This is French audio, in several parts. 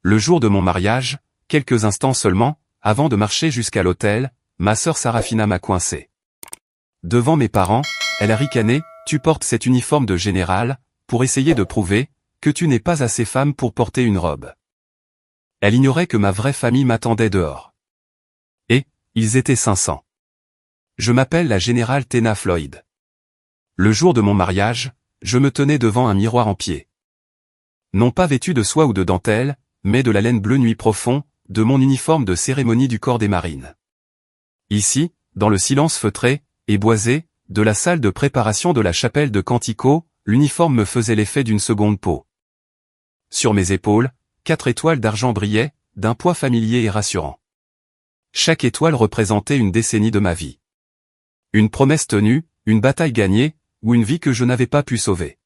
Le jour de mon mariage, quelques instants seulement, avant de marcher jusqu'à l'hôtel, ma sœur Sarafina m'a coincé. Devant mes parents, elle a ricané, « Tu portes cet uniforme de général, pour essayer de prouver, que tu n'es pas assez femme pour porter une robe. » Elle ignorait que ma vraie famille m'attendait dehors. Et, ils étaient 500. Je m'appelle la générale Tena Floyd. Le jour de mon mariage, je me tenais devant un miroir en pied. Non pas vêtu de soie ou de dentelle, mais de la laine bleu nuit profond, de mon uniforme de cérémonie du corps des marines. Ici, dans le silence feutré et boisé de la salle de préparation de la chapelle de Cantico, l'uniforme me faisait l'effet d'une seconde peau. Sur mes épaules, 4 étoiles d'argent brillaient, d'un poids familier et rassurant. Chaque étoile représentait une décennie de ma vie. Une promesse tenue, une bataille gagnée, ou une vie que je n'avais pas pu sauver.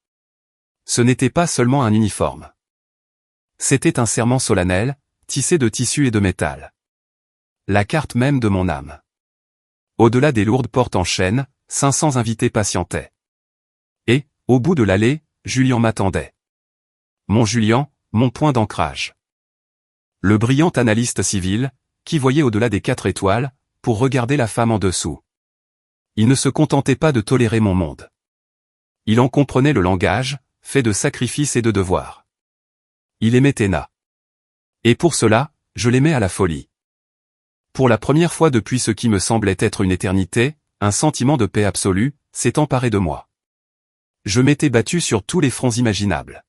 Ce n'était pas seulement un uniforme. C'était un serment solennel, tissé de tissu et de métal. La carte même de mon âme. Au-delà des lourdes portes en chêne, 500 invités patientaient. Et, au bout de l'allée, Julian m'attendait. Mon Julian, mon point d'ancrage. Le brillant analyste civil, qui voyait au-delà des 4 étoiles, pour regarder la femme en dessous. Il ne se contentait pas de tolérer mon monde. Il en comprenait le langage, fait de sacrifices et de devoirs. Il aimait Tena. Et pour cela, je l'aimais à la folie. Pour la première fois depuis ce qui me semblait être une éternité, un sentiment de paix absolue s'est emparé de moi. Je m'étais battu sur tous les fronts imaginables.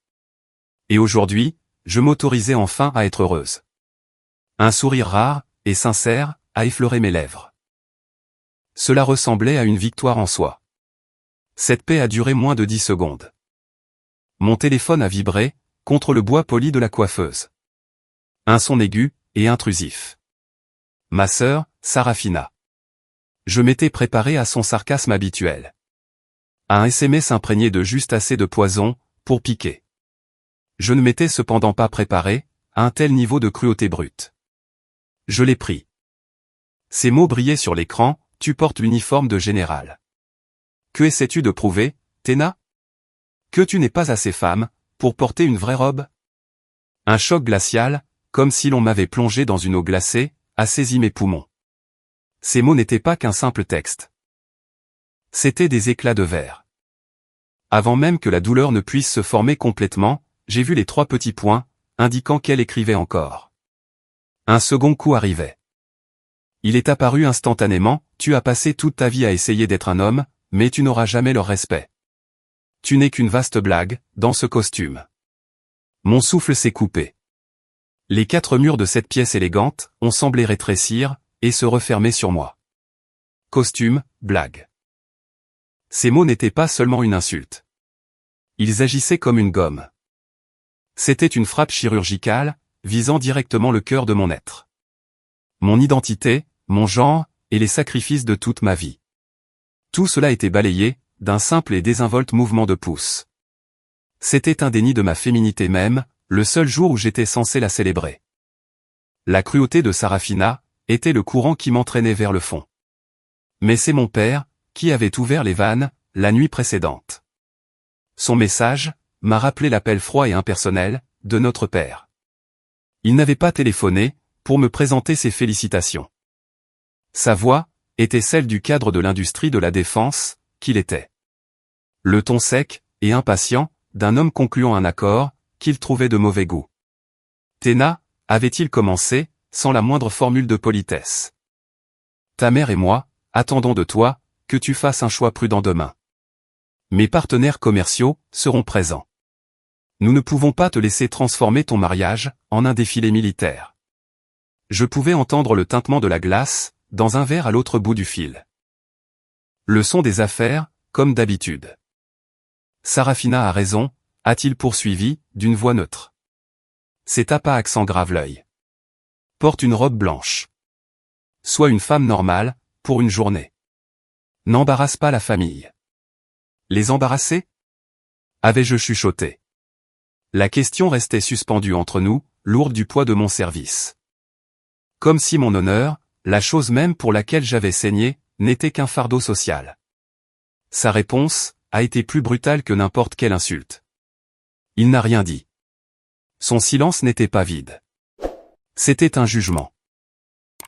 Et aujourd'hui, je m'autorisais enfin à être heureuse. Un sourire rare et sincère a effleuré mes lèvres. Cela ressemblait à une victoire en soi. Cette paix a duré moins de 10 secondes. Mon téléphone a vibré, contre le bois poli de la coiffeuse. Un son aigu et intrusif. Ma sœur, Sarafina. Je m'étais préparé à son sarcasme habituel. À un SMS imprégné de juste assez de poison, pour piquer. Je ne m'étais cependant pas préparé, à un tel niveau de cruauté brute. Je l'ai pris. Ces mots brillaient sur l'écran, « Tu portes l'uniforme de général. Que essaies-tu de prouver, Tena? Que tu n'es pas assez femme, pour porter une vraie robe ?» Un choc glacial, comme si l'on m'avait plongé dans une eau glacée, a saisi mes poumons. Ces mots n'étaient pas qu'un simple texte. C'étaient des éclats de verre. Avant même que la douleur ne puisse se former complètement, j'ai vu les 3 petits points, indiquant qu'elle écrivait encore. Un second coup arrivait. Il est apparu instantanément, « Tu as passé toute ta vie à essayer d'être un homme, mais tu n'auras jamais leur respect. Tu n'es qu'une vaste blague, dans ce costume. » Mon souffle s'est coupé. Les 4 murs de cette pièce élégante ont semblé rétrécir et se refermer sur moi. Costume, blague. Ces mots n'étaient pas seulement une insulte. Ils agissaient comme une gomme. C'était une frappe chirurgicale, visant directement le cœur de mon être. Mon identité, mon genre, et les sacrifices de toute ma vie. Tout cela était balayé, d'un simple et désinvolte mouvement de pouce. C'était un déni de ma féminité même, le seul jour où j'étais censé la célébrer. La cruauté de Sarafina était le courant qui m'entraînait vers le fond. Mais c'est mon père, qui avait ouvert les vannes, la nuit précédente. Son message m'a rappelé l'appel froid et impersonnel de notre père. Il n'avait pas téléphoné pour me présenter ses félicitations. Sa voix était celle du cadre de l'industrie de la défense, qu'il était. Le ton sec et impatient d'un homme concluant un accord qu'il trouvait de mauvais goût. Tena, avait-il commencé, sans la moindre formule de politesse. Ta mère et moi, attendons de toi, que tu fasses un choix prudent demain. Mes partenaires commerciaux seront présents. Nous ne pouvons pas te laisser transformer ton mariage en un défilé militaire. Je pouvais entendre le tintement de la glace, dans un verre à l'autre bout du fil. Le son des affaires, comme d'habitude. Sarafina a raison, a-t-il poursuivi, d'une voix neutre. C'est à pas accent grave l'œil. Porte une robe blanche. Sois une femme normale, pour une journée. N'embarrasse pas la famille. Les embarrasser? Avais-je chuchoté. La question restait suspendue entre nous, lourde du poids de mon service. Comme si mon honneur, la chose même pour laquelle j'avais saigné, n'était qu'un fardeau social. Sa réponse a été plus brutale que n'importe quelle insulte. Il n'a rien dit. Son silence n'était pas vide. C'était un jugement.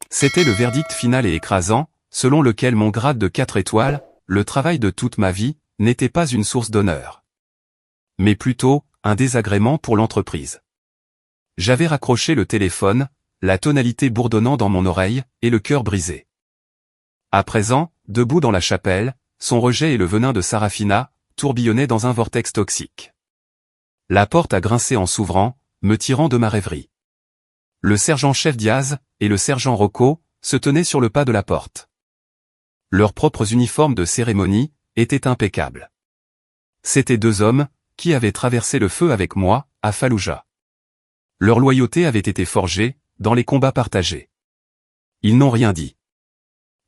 C'était le verdict final et écrasant, selon lequel mon grade de 4 étoiles, le travail de toute ma vie, n'était pas une source d'honneur. Mais plutôt, un désagrément pour l'entreprise. J'avais raccroché le téléphone, la tonalité bourdonnant dans mon oreille, et le cœur brisé. À présent, debout dans la chapelle, son rejet et le venin de Sarafina tourbillonnaient dans un vortex toxique. La porte a grincé en s'ouvrant, me tirant de ma rêverie. Le sergent-chef Diaz et le sergent Rocco se tenaient sur le pas de la porte. Leurs propres uniformes de cérémonie étaient impeccables. C'étaient 2 hommes qui avaient traversé le feu avec moi, à Fallujah. Leur loyauté avait été forgée dans les combats partagés. Ils n'ont rien dit.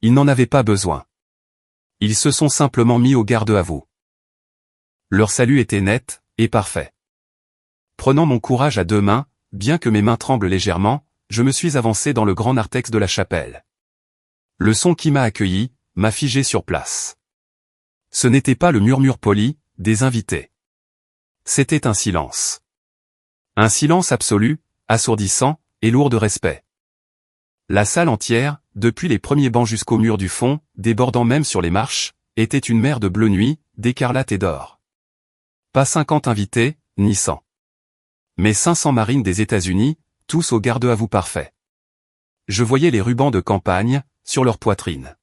Ils n'en avaient pas besoin. Ils se sont simplement mis au garde à vous. Leur salut était net et parfait. Prenant mon courage à 2 mains, bien que mes mains tremblent légèrement, je me suis avancé dans le grand narthex de la chapelle. Le son qui m'a accueilli m'a figé sur place. Ce n'était pas le murmure poli des invités. C'était un silence. Un silence absolu, assourdissant et lourd de respect. La salle entière, depuis les premiers bancs jusqu'au mur du fond, débordant même sur les marches, était une mer de bleu nuit, d'écarlate et d'or. Pas 50 invités, ni 100. Mais 500 marines des États-Unis, tous au garde à vous parfait. Je voyais les rubans de campagne sur leur poitrine.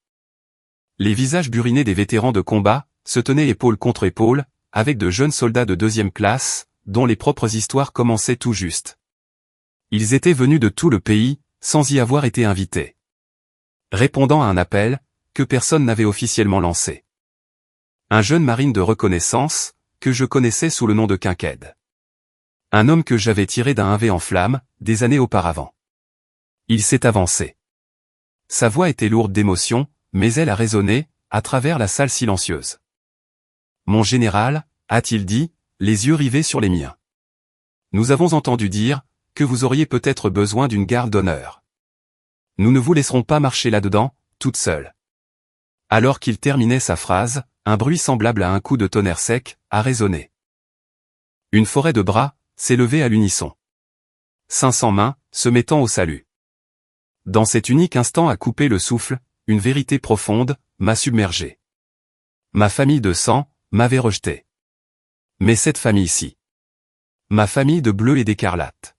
Les visages burinés des vétérans de combat se tenaient épaule contre épaule, avec de jeunes soldats de 2e classe, dont les propres histoires commençaient tout juste. Ils étaient venus de tout le pays, sans y avoir été invités. Répondant à un appel que personne n'avait officiellement lancé. Un jeune marine de reconnaissance, que je connaissais sous le nom de Quinqued. Un homme que j'avais tiré d'un 1V en flammes, des années auparavant. Il s'est avancé. Sa voix était lourde d'émotion, mais elle a résonné, à travers la salle silencieuse. Mon général, a-t-il dit, les yeux rivés sur les miens. Nous avons entendu dire que vous auriez peut-être besoin d'une garde d'honneur. Nous ne vous laisserons pas marcher là-dedans, toute seule. Alors qu'il terminait sa phrase, un bruit semblable à un coup de tonnerre sec a résonné. Une forêt de bras s'est levée à l'unisson. 500 mains se mettant au salut. Dans cet unique instant à couper le souffle, une vérité profonde m'a submergé. Ma famille de sang m'avait rejeté. Mais cette famille-ci. Ma famille de bleu et d'écarlate.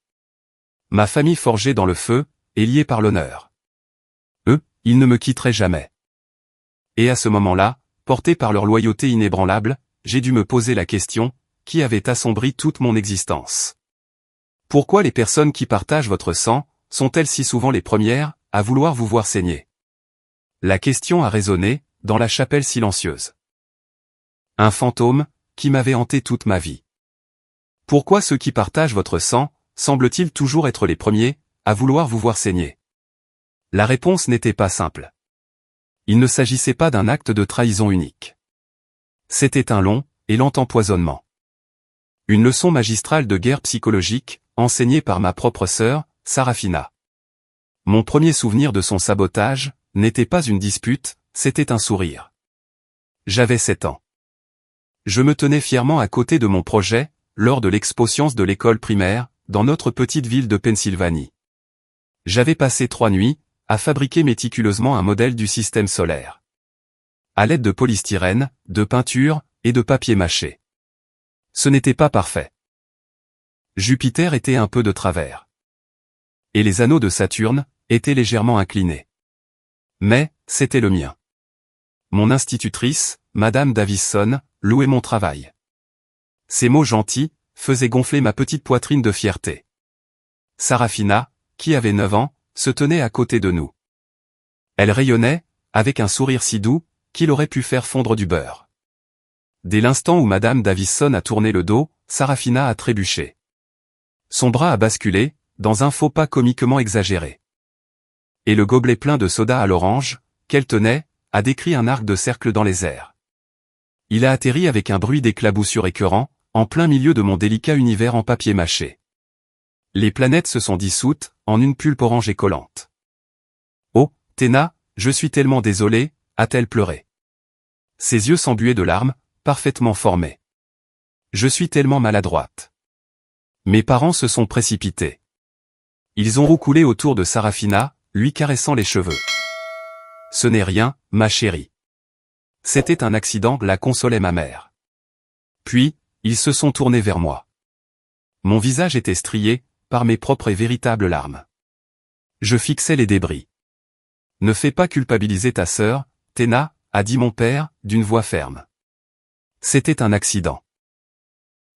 Ma famille forgée dans le feu, et liée par l'honneur. Eux, ils ne me quitteraient jamais. Et à ce moment-là, porté par leur loyauté inébranlable, j'ai dû me poser la question, qui avait assombri toute mon existence. Pourquoi les personnes qui partagent votre sang, sont-elles si souvent les premières, à vouloir vous voir saigner? La question a résonné, dans la chapelle silencieuse. Un fantôme, qui m'avait hanté toute ma vie. Pourquoi ceux qui partagent votre sang, semblent-ils toujours être les premiers, à vouloir vous voir saigner? La réponse n'était pas simple. Il ne s'agissait pas d'un acte de trahison unique. C'était un long et lent empoisonnement. Une leçon magistrale de guerre psychologique, enseignée par ma propre sœur, Sarafina. Mon premier souvenir de son sabotage, n'était pas une dispute, c'était un sourire. J'avais 7 ans. Je me tenais fièrement à côté de mon projet, lors de l'expo sciences de l'école primaire, dans notre petite ville de Pennsylvanie. J'avais passé 3 nuits, à fabriquer méticuleusement un modèle du système solaire. À l'aide de polystyrène, de peinture, et de papier mâché. Ce n'était pas parfait. Jupiter était un peu de travers. Et les anneaux de Saturne, étaient légèrement inclinés. Mais, c'était le mien. Mon institutrice, Madame Davison, louait mon travail. Ces mots gentils, faisaient gonfler ma petite poitrine de fierté. Sarafina, qui avait 9 ans, se tenait à côté de nous. Elle rayonnait, avec un sourire si doux, qu'il aurait pu faire fondre du beurre. Dès l'instant où Madame Davison a tourné le dos, Sarafina a trébuché. Son bras a basculé, dans un faux pas comiquement exagéré. Et le gobelet plein de soda à l'orange, qu'elle tenait, a décrit un arc de cercle dans les airs. Il a atterri avec un bruit d'éclaboussure écœurant, en plein milieu de mon délicat univers en papier mâché. Les planètes se sont dissoutes, en une pulpe orange et collante. Oh, Téna, je suis tellement désolée, a-t-elle pleuré. Ses yeux s'embuaient de larmes, parfaitement formés. Je suis tellement maladroite. Mes parents se sont précipités. Ils ont roucoulé autour de Sarafina, lui caressant les cheveux. Ce n'est rien, ma chérie. C'était un accident, la consolait ma mère. Puis, ils se sont tournés vers moi. Mon visage était strié, par mes propres et véritables larmes. Je fixais les débris. Ne fais pas culpabiliser ta sœur, Théna, a dit mon père, d'une voix ferme. C'était un accident.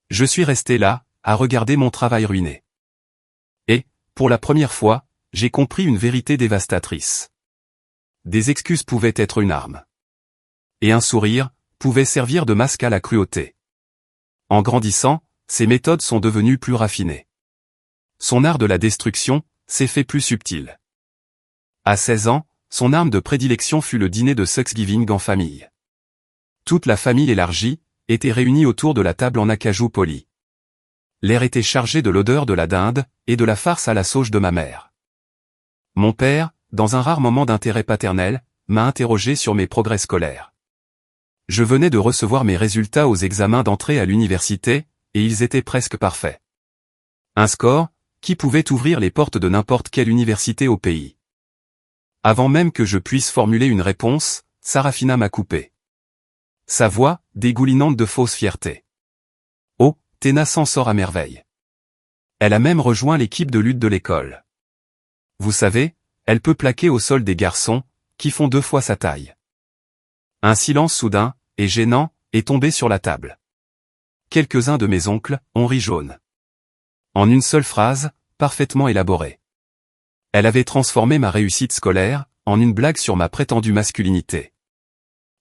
Je suis resté là, à regarder mon travail ruiné. Et, pour la première fois, j'ai compris une vérité dévastatrice. Des excuses pouvaient être une arme. Et un sourire, pouvait servir de masque à la cruauté. En grandissant, ses méthodes sont devenues plus raffinées. Son art de la destruction s'est fait plus subtil. À 16 ans, son arme de prédilection fut le dîner de Thanksgiving en famille. Toute la famille élargie était réunie autour de la table en acajou poli. L'air était chargé de l'odeur de la dinde et de la farce à la sauge de ma mère. Mon père, dans un rare moment d'intérêt paternel, m'a interrogé sur mes progrès scolaires. Je venais de recevoir mes résultats aux examens d'entrée à l'université, et ils étaient presque parfaits. Un score, qui pouvait ouvrir les portes de n'importe quelle université au pays. Avant même que je puisse formuler une réponse, Sarafina m'a coupé. Sa voix, dégoulinante de fausse fierté. Oh, Théna s'en sort à merveille. Elle a même rejoint l'équipe de lutte de l'école. Vous savez, elle peut plaquer au sol des garçons, qui font 2 fois sa taille. Un silence soudain, et gênant, est tombé sur la table. Quelques-uns de mes oncles ont ri jaune. En une seule phrase, parfaitement élaborée. Elle avait transformé ma réussite scolaire en une blague sur ma prétendue masculinité.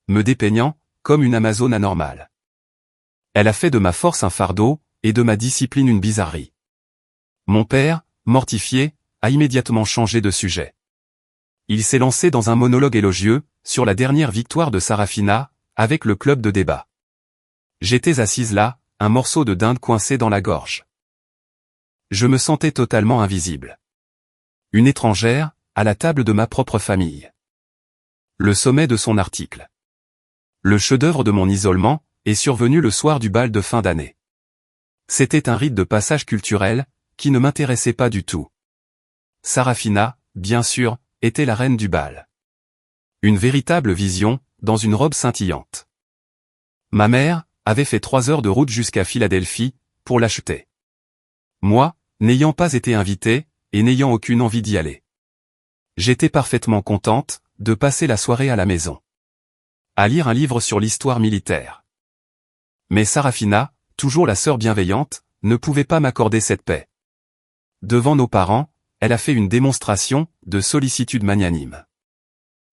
Me dépeignant comme une amazone anormale. Elle a fait de ma force un fardeau et de ma discipline une bizarrerie. Mon père, mortifié, a immédiatement changé de sujet. Il s'est lancé dans un monologue élogieux sur la dernière victoire de Sarafina avec le club de débat. J'étais assise là, un morceau de dinde coincé dans la gorge. Je me sentais totalement invisible. Une étrangère, à la table de ma propre famille. Le sommet de son article. Le chef-d'œuvre de mon isolement est survenu le soir du bal de fin d'année. C'était un rite de passage culturel qui ne m'intéressait pas du tout. Sarafina, bien sûr, était la reine du bal. Une véritable vision, dans une robe scintillante. Ma mère avait fait 3 heures de route jusqu'à Philadelphie, pour l'acheter. Moi, n'ayant pas été invité, et n'ayant aucune envie d'y aller. J'étais parfaitement contente de passer la soirée à la maison. À lire un livre sur l'histoire militaire. Mais Sarafina, toujours la sœur bienveillante, ne pouvait pas m'accorder cette paix. Devant nos parents, elle a fait une démonstration de sollicitude magnanime.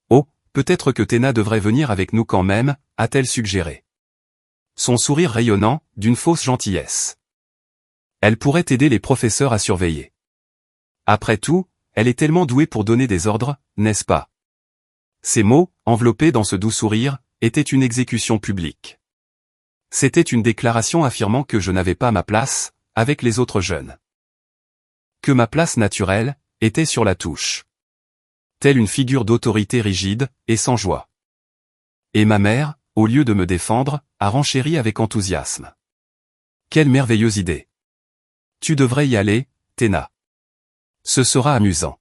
Oh, peut-être que Théna devrait venir avec nous quand même, a-t-elle suggéré. Son sourire rayonnant, d'une fausse gentillesse. Elle pourrait aider les professeurs à surveiller. Après tout, elle est tellement douée pour donner des ordres, n'est-ce pas? Ces mots, enveloppés dans ce doux sourire, étaient une exécution publique. C'était une déclaration affirmant que je n'avais pas ma place, avec les autres jeunes. Que ma place naturelle, était sur la touche. Telle une figure d'autorité rigide, et sans joie. Et ma mère, au lieu de me défendre, a renchéri avec enthousiasme. Quelle merveilleuse idée! Tu devrais y aller, Théna. Ce sera amusant.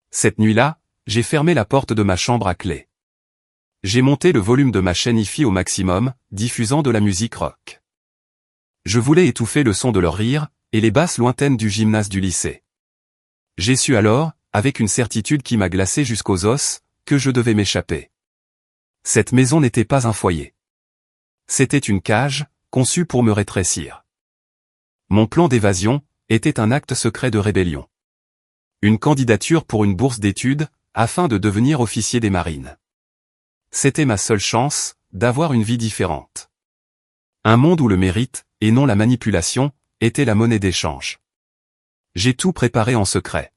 Cette nuit-là, j'ai fermé la porte de ma chambre à clé. J'ai monté le volume de ma chaîne hi-fi au maximum, diffusant de la musique rock. Je voulais étouffer le son de leur rire, et les basses lointaines du gymnase du lycée. J'ai su alors, avec une certitude qui m'a glacé jusqu'aux os, que je devais m'échapper. Cette maison n'était pas un foyer. C'était une cage, conçue pour me rétrécir. Mon plan d'évasion était un acte secret de rébellion. Une candidature pour une bourse d'études, afin de devenir officier des marines. C'était ma seule chance, d'avoir une vie différente. Un monde où le mérite, et non la manipulation, était la monnaie d'échange. J'ai tout préparé en secret.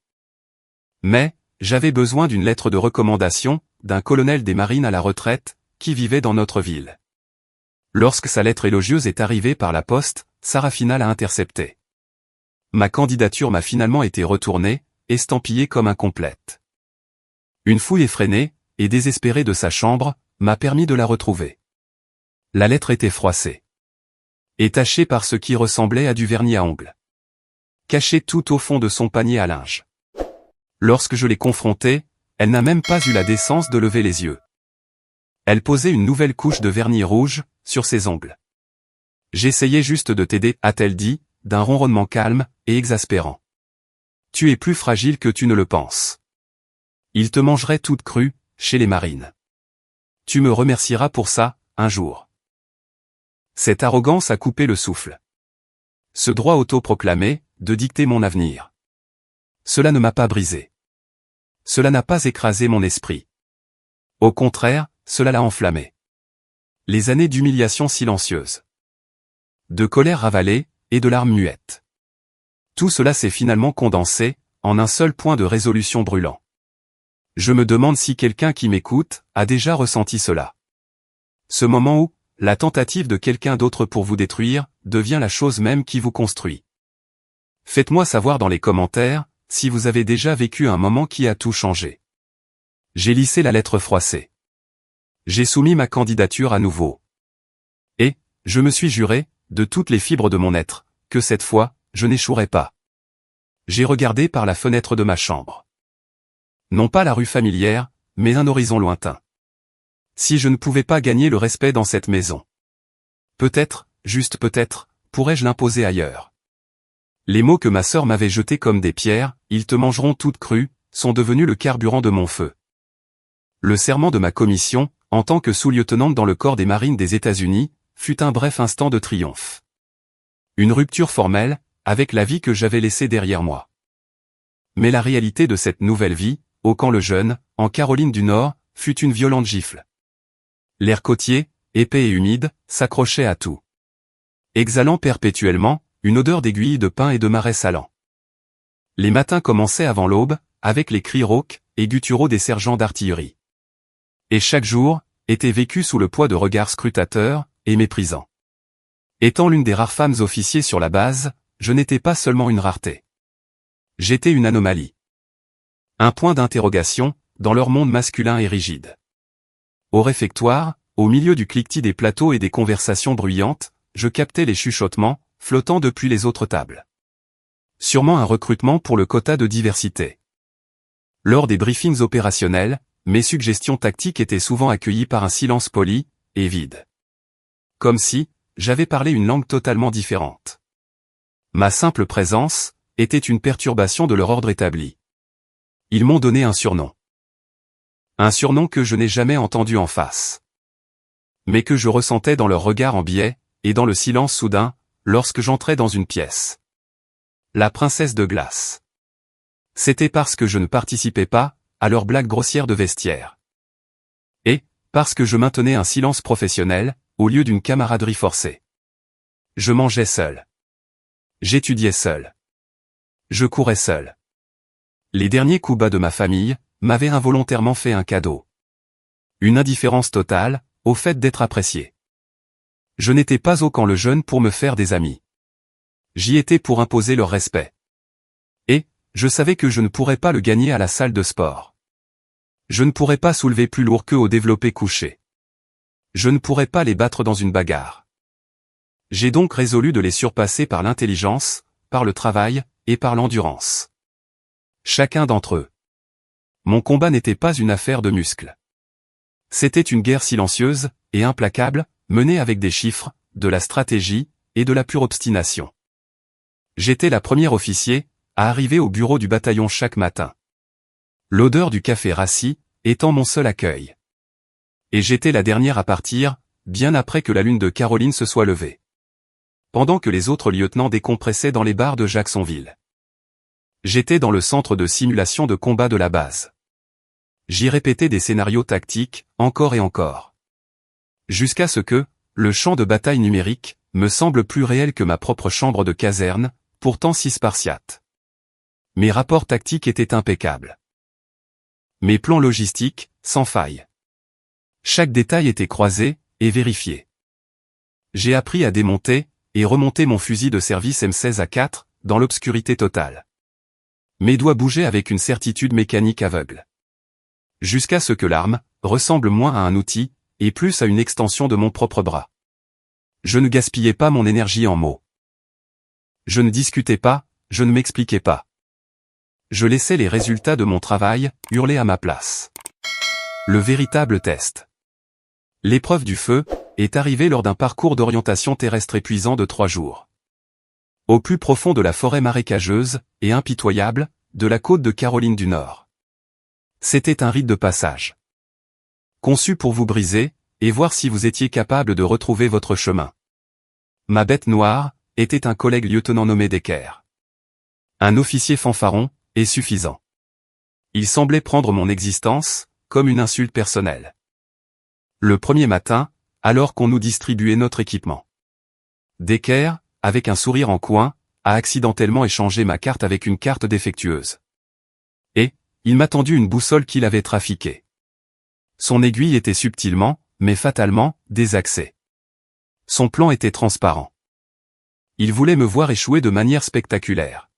Mais, j'avais besoin d'une lettre de recommandation, d'un colonel des marines à la retraite, qui vivait dans notre ville. Lorsque sa lettre élogieuse est arrivée par la poste, Sarafina l'a interceptée. Ma candidature m'a finalement été retournée, estampillée comme incomplète. Une fouille effrénée, et désespérée de sa chambre, m'a permis de la retrouver. La lettre était froissée. Et tachée par ce qui ressemblait à du vernis à ongles. cachée tout au fond de son panier à linge. Lorsque je l'ai confrontée, elle n'a même pas eu la décence de lever les yeux. Elle posait une nouvelle couche de vernis rouge sur ses ongles. J'essayais juste de t'aider, a-t-elle dit, d'un ronronnement calme et exaspérant. Tu es plus fragile que tu ne le penses. Il te mangerait toute crue, chez les marines. Tu me remercieras pour ça, un jour. Cette arrogance a coupé le souffle. Ce droit autoproclamé, de dicter mon avenir. Cela ne m'a pas brisé. Cela n'a pas écrasé mon esprit. Au contraire, cela l'a enflammé. Les années d'humiliation silencieuse. De colère ravalée, et de larmes muettes. Tout cela s'est finalement condensé, en un seul point de résolution brûlant. Je me demande si quelqu'un qui m'écoute, a déjà ressenti cela. Ce moment où, la tentative de quelqu'un d'autre pour vous détruire, devient la chose même qui vous construit. Faites-moi savoir dans les commentaires, si vous avez déjà vécu un moment qui a tout changé. J'ai lissé la lettre froissée. J'ai soumis ma candidature à nouveau. Et, je me suis juré, de toutes les fibres de mon être, que cette fois, je n'échouerai pas. J'ai regardé par la fenêtre de ma chambre. Non pas la rue familière, mais un horizon lointain. Si je ne pouvais pas gagner le respect dans cette maison. Peut-être, juste peut-être, pourrais-je l'imposer ailleurs. Les mots que ma sœur m'avait jetés comme des pierres, ils te mangeront toutes crues, sont devenus le carburant de mon feu. Le serment de ma commission, en tant que sous-lieutenant dans le corps des marines des États-Unis, fut un bref instant de triomphe. Une rupture formelle, avec la vie que j'avais laissée derrière moi. Mais la réalité de cette nouvelle vie, au camp Le Jeune, en Caroline du Nord, fut une violente gifle. L'air côtier, épais et humide, s'accrochait à tout. Exhalant perpétuellement, une odeur d'aiguilles de pin et de marais salants. Les matins commençaient avant l'aube, avec les cris rauques et gutturaux des sergents d'artillerie. Et chaque jour, était vécu sous le poids de regards scrutateurs, et méprisants. Étant l'une des rares femmes officiers sur la base, je n'étais pas seulement une rareté. J'étais une anomalie. Un point d'interrogation, dans leur monde masculin et rigide. Au réfectoire, au milieu du cliquetis des plateaux et des conversations bruyantes, je captais les chuchotements, flottant depuis les autres tables. Sûrement un recrutement pour le quota de diversité. Lors des briefings opérationnels, mes suggestions tactiques étaient souvent accueillies par un silence poli, et vide. Comme si, j'avais parlé une langue totalement différente. Ma simple présence, était une perturbation de leur ordre établi. Ils m'ont donné un surnom. Un surnom que je n'ai jamais entendu en face. Mais que je ressentais dans leur regard en biais, et dans le silence soudain, lorsque j'entrais dans une pièce. La princesse de glace. C'était parce que je ne participais pas, à leurs blagues grossières de vestiaire. Et, parce que je maintenais un silence professionnel, au lieu d'une camaraderie forcée. Je mangeais seul. J'étudiais seul. Je courais seul. Les derniers coups bas de ma famille, m'avaient involontairement fait un cadeau. Une indifférence totale, au fait d'être apprécié. Je n'étais pas au camp Le Jeune pour me faire des amis. J'y étais pour imposer leur respect. Et, je savais que je ne pourrais pas le gagner à la salle de sport. Je ne pourrais pas soulever plus lourd qu'eux au développé couché. Je ne pourrais pas les battre dans une bagarre. J'ai donc résolu de les surpasser par l'intelligence, par le travail, et par l'endurance. Chacun d'entre eux. Mon combat n'était pas une affaire de muscles. C'était une guerre silencieuse, et implacable, menée avec des chiffres, de la stratégie, et de la pure obstination. J'étais la première officier, à arriver au bureau du bataillon chaque matin. L'odeur du café rassis, étant mon seul accueil. Et j'étais la dernière à partir, bien après que la lune de Caroline se soit levée. Pendant que les autres lieutenants décompressaient dans les bars de Jacksonville. J'étais dans le centre de simulation de combat de la base. J'y répétais des scénarios tactiques, encore et encore. Jusqu'à ce que, le champ de bataille numérique, me semble plus réel que ma propre chambre de caserne, pourtant si spartiate. Mes rapports tactiques étaient impeccables. Mes plans logistiques, sans faille. Chaque détail était croisé, et vérifié. J'ai appris à démonter, et remonter mon fusil de service M16A4, dans l'obscurité totale. Mes doigts bougeaient avec une certitude mécanique aveugle. Jusqu'à ce que l'arme, ressemble moins à un outil, et plus à une extension de mon propre bras. Je ne gaspillais pas mon énergie en mots. Je ne discutais pas, je ne m'expliquais pas. Je laissais les résultats de mon travail hurler à ma place. Le véritable test. L'épreuve du feu est arrivée lors d'un parcours d'orientation terrestre épuisant de 3 jours. Au plus profond de la forêt marécageuse et impitoyable de la côte de Caroline du Nord. C'était un rite de passage. Conçu pour vous briser et voir si vous étiez capable de retrouver votre chemin. Ma bête noire était un collègue lieutenant nommé Decker. Un officier fanfaron et suffisant. Il semblait prendre mon existence comme une insulte personnelle. Le premier matin, alors qu'on nous distribuait notre équipement. Decker, avec un sourire en coin, a accidentellement échangé ma carte avec une carte défectueuse. Et, il m'a tendu une boussole qu'il avait trafiquée. Son aiguille était subtilement, mais fatalement, désaxée. Son plan était transparent. Il voulait me voir échouer de manière spectaculaire.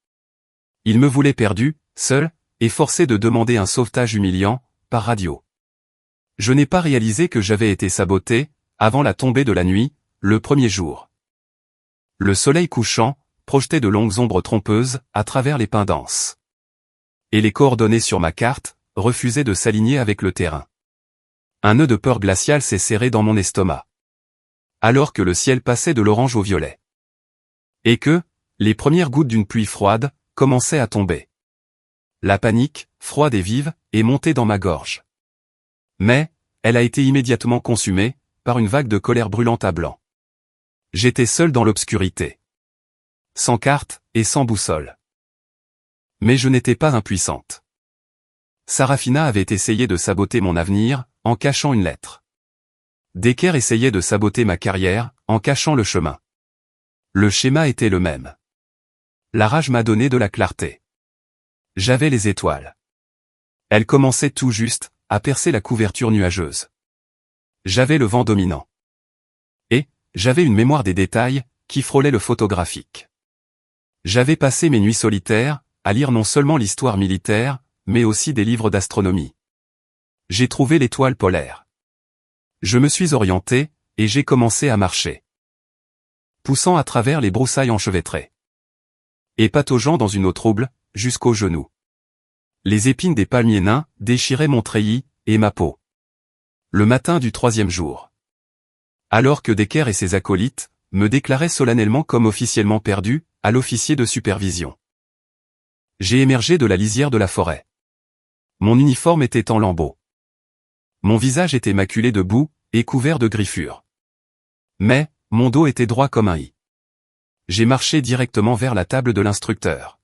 Il me voulait perdu, seul, et forcé de demander un sauvetage humiliant, par radio. Je n'ai pas réalisé que j'avais été saboté, avant la tombée de la nuit, le premier jour. Le soleil couchant projetait de longues ombres trompeuses à travers les pins denses. Et les coordonnées sur ma carte refusaient de s'aligner avec le terrain. Un nœud de peur glaciale s'est serré dans mon estomac. Alors que le ciel passait de l'orange au violet. Et que, les premières gouttes d'une pluie froide commençaient à tomber. La panique, froide et vive, est montée dans ma gorge. Mais, elle a été immédiatement consumée par une vague de colère brûlante à blanc. J'étais seul dans l'obscurité. Sans carte et sans boussole. Mais je n'étais pas impuissante. Sarafina avait essayé de saboter mon avenir en cachant une lettre. Decker essayait de saboter ma carrière en cachant le chemin. Le schéma était le même. La rage m'a donné de la clarté. J'avais les étoiles. Elles commençaient tout juste à percer la couverture nuageuse. J'avais le vent dominant. Et, j'avais une mémoire des détails qui frôlait le photographique. J'avais passé mes nuits solitaires à lire non seulement l'histoire militaire, mais aussi des livres d'astronomie. J'ai trouvé l'étoile polaire. Je me suis orienté, et j'ai commencé à marcher. Poussant à travers les broussailles enchevêtrées. Et pataugeant dans une eau trouble, jusqu'aux genoux. Les épines des palmiers nains déchiraient mon treillis et ma peau. Le matin du 3e jour. Alors que Decker et ses acolytes me déclaraient solennellement comme officiellement perdu, à l'officier de supervision. J'ai émergé de la lisière de la forêt. Mon uniforme était en lambeaux. Mon visage était maculé de boue et couvert de griffures. Mais, mon dos était droit comme un i. J'ai marché directement vers la table de l'instructeur.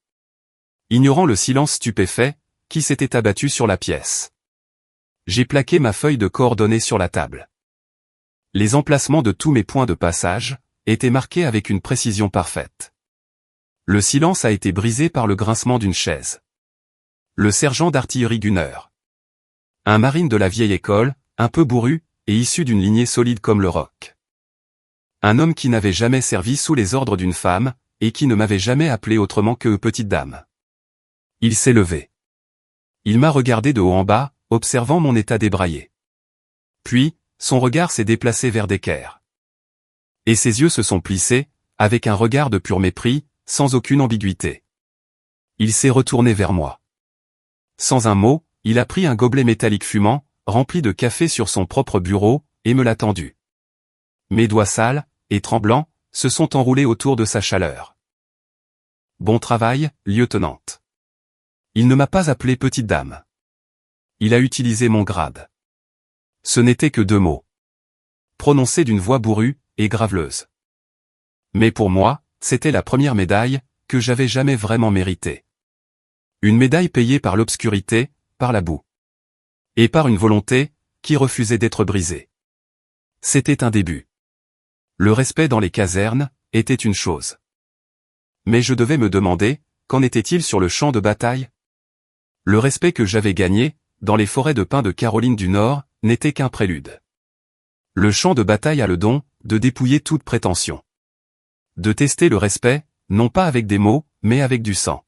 Ignorant le silence stupéfait qui s'était abattu sur la pièce. J'ai plaqué ma feuille de coordonnées sur la table. Les emplacements de tous mes points de passage étaient marqués avec une précision parfaite. Le silence a été brisé par le grincement d'une chaise. Le sergent d'artillerie Gunner. Un marine de la vieille école, un peu bourru, et issu d'une lignée solide comme le roc. Un homme qui n'avait jamais servi sous les ordres d'une femme, et qui ne m'avait jamais appelé autrement que petite dame. Il s'est levé. Il m'a regardé de haut en bas, observant mon état débraillé. Puis, son regard s'est déplacé vers Decker. Et ses yeux se sont plissés, avec un regard de pur mépris, sans aucune ambiguïté. Il s'est retourné vers moi. Sans un mot, il a pris un gobelet métallique fumant, rempli de café sur son propre bureau, et me l'a tendu. Mes doigts sales, et tremblants, se sont enroulés autour de sa chaleur. Bon travail, lieutenante. Il ne m'a pas appelé petite dame. Il a utilisé mon grade. Ce n'étaient que 2 mots. Prononcés d'une voix bourrue et graveleuse. Mais pour moi, c'était la première médaille que j'avais jamais vraiment méritée. Une médaille payée par l'obscurité, par la boue. Et par une volonté qui refusait d'être brisée. C'était un début. Le respect dans les casernes était une chose. Mais je devais me demander, qu'en était-il sur le champ de bataille? Le respect que j'avais gagné, dans les forêts de pins de Caroline du Nord, n'était qu'un prélude. Le champ de bataille a le don de dépouiller toute prétention. De tester le respect, non pas avec des mots, mais avec du sang.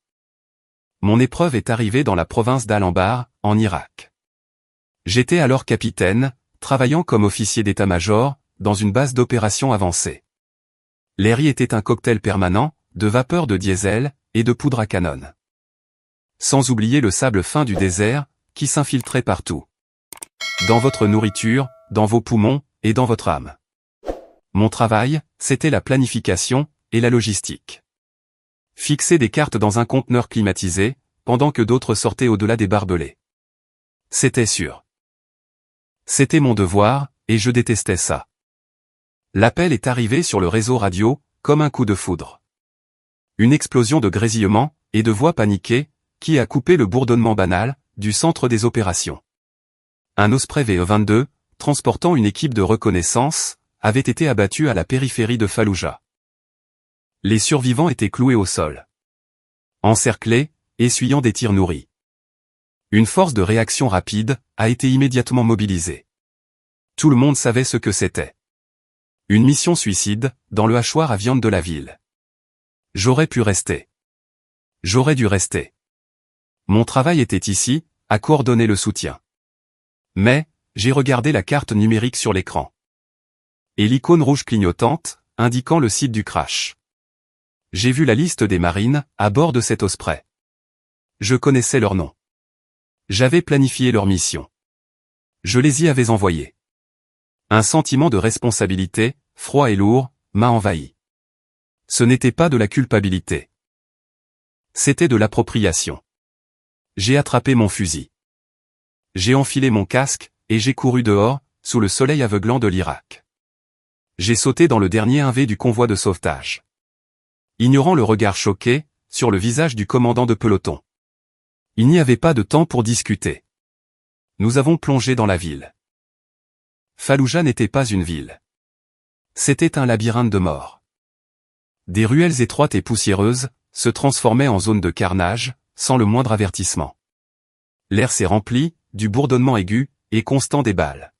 Mon épreuve est arrivée dans la province d'Al-Anbar, en Irak. J'étais alors capitaine, travaillant comme officier d'état-major, dans une base d'opérations avancée. L'air y était un cocktail permanent, de vapeur de diesel, et de poudre à canon. Sans oublier le sable fin du désert, qui s'infiltrait partout. Dans votre nourriture, dans vos poumons, et dans votre âme. Mon travail, c'était la planification, et la logistique. Fixer des cartes dans un conteneur climatisé, pendant que d'autres sortaient au-delà des barbelés. C'était sûr. C'était mon devoir, et je détestais ça. L'appel est arrivé sur le réseau radio, comme un coup de foudre. Une explosion de grésillements, et de voix paniquées, qui a coupé le bourdonnement banal, du centre des opérations. Un Osprey VE-22, transportant une équipe de reconnaissance, avait été abattu à la périphérie de Falloujah. Les survivants étaient cloués au sol. Encerclés, essuyant des tirs nourris. Une force de réaction rapide a été immédiatement mobilisée. Tout le monde savait ce que c'était. Une mission suicide, dans le hachoir à viande de la ville. J'aurais pu rester. J'aurais dû rester. Mon travail était ici, à coordonner le soutien. Mais, j'ai regardé la carte numérique sur l'écran. Et l'icône rouge clignotante, indiquant le site du crash. J'ai vu la liste des marines, à bord de cet Osprey. Je connaissais leurs noms. J'avais planifié leur mission. Je les y avais envoyés. Un sentiment de responsabilité, froid et lourd, m'a envahi. Ce n'était pas de la culpabilité. C'était de l'appropriation. J'ai attrapé mon fusil. J'ai enfilé mon casque, et j'ai couru dehors, sous le soleil aveuglant de l'Irak. J'ai sauté dans le dernier 1V du convoi de sauvetage. Ignorant le regard choqué, sur le visage du commandant de peloton. Il n'y avait pas de temps pour discuter. Nous avons plongé dans la ville. Falloujah n'était pas une ville. C'était un labyrinthe de mort. Des ruelles étroites et poussiéreuses, se transformaient en zone de carnage, sans le moindre avertissement. L'air s'est rempli, du bourdonnement aigu, et constant des balles.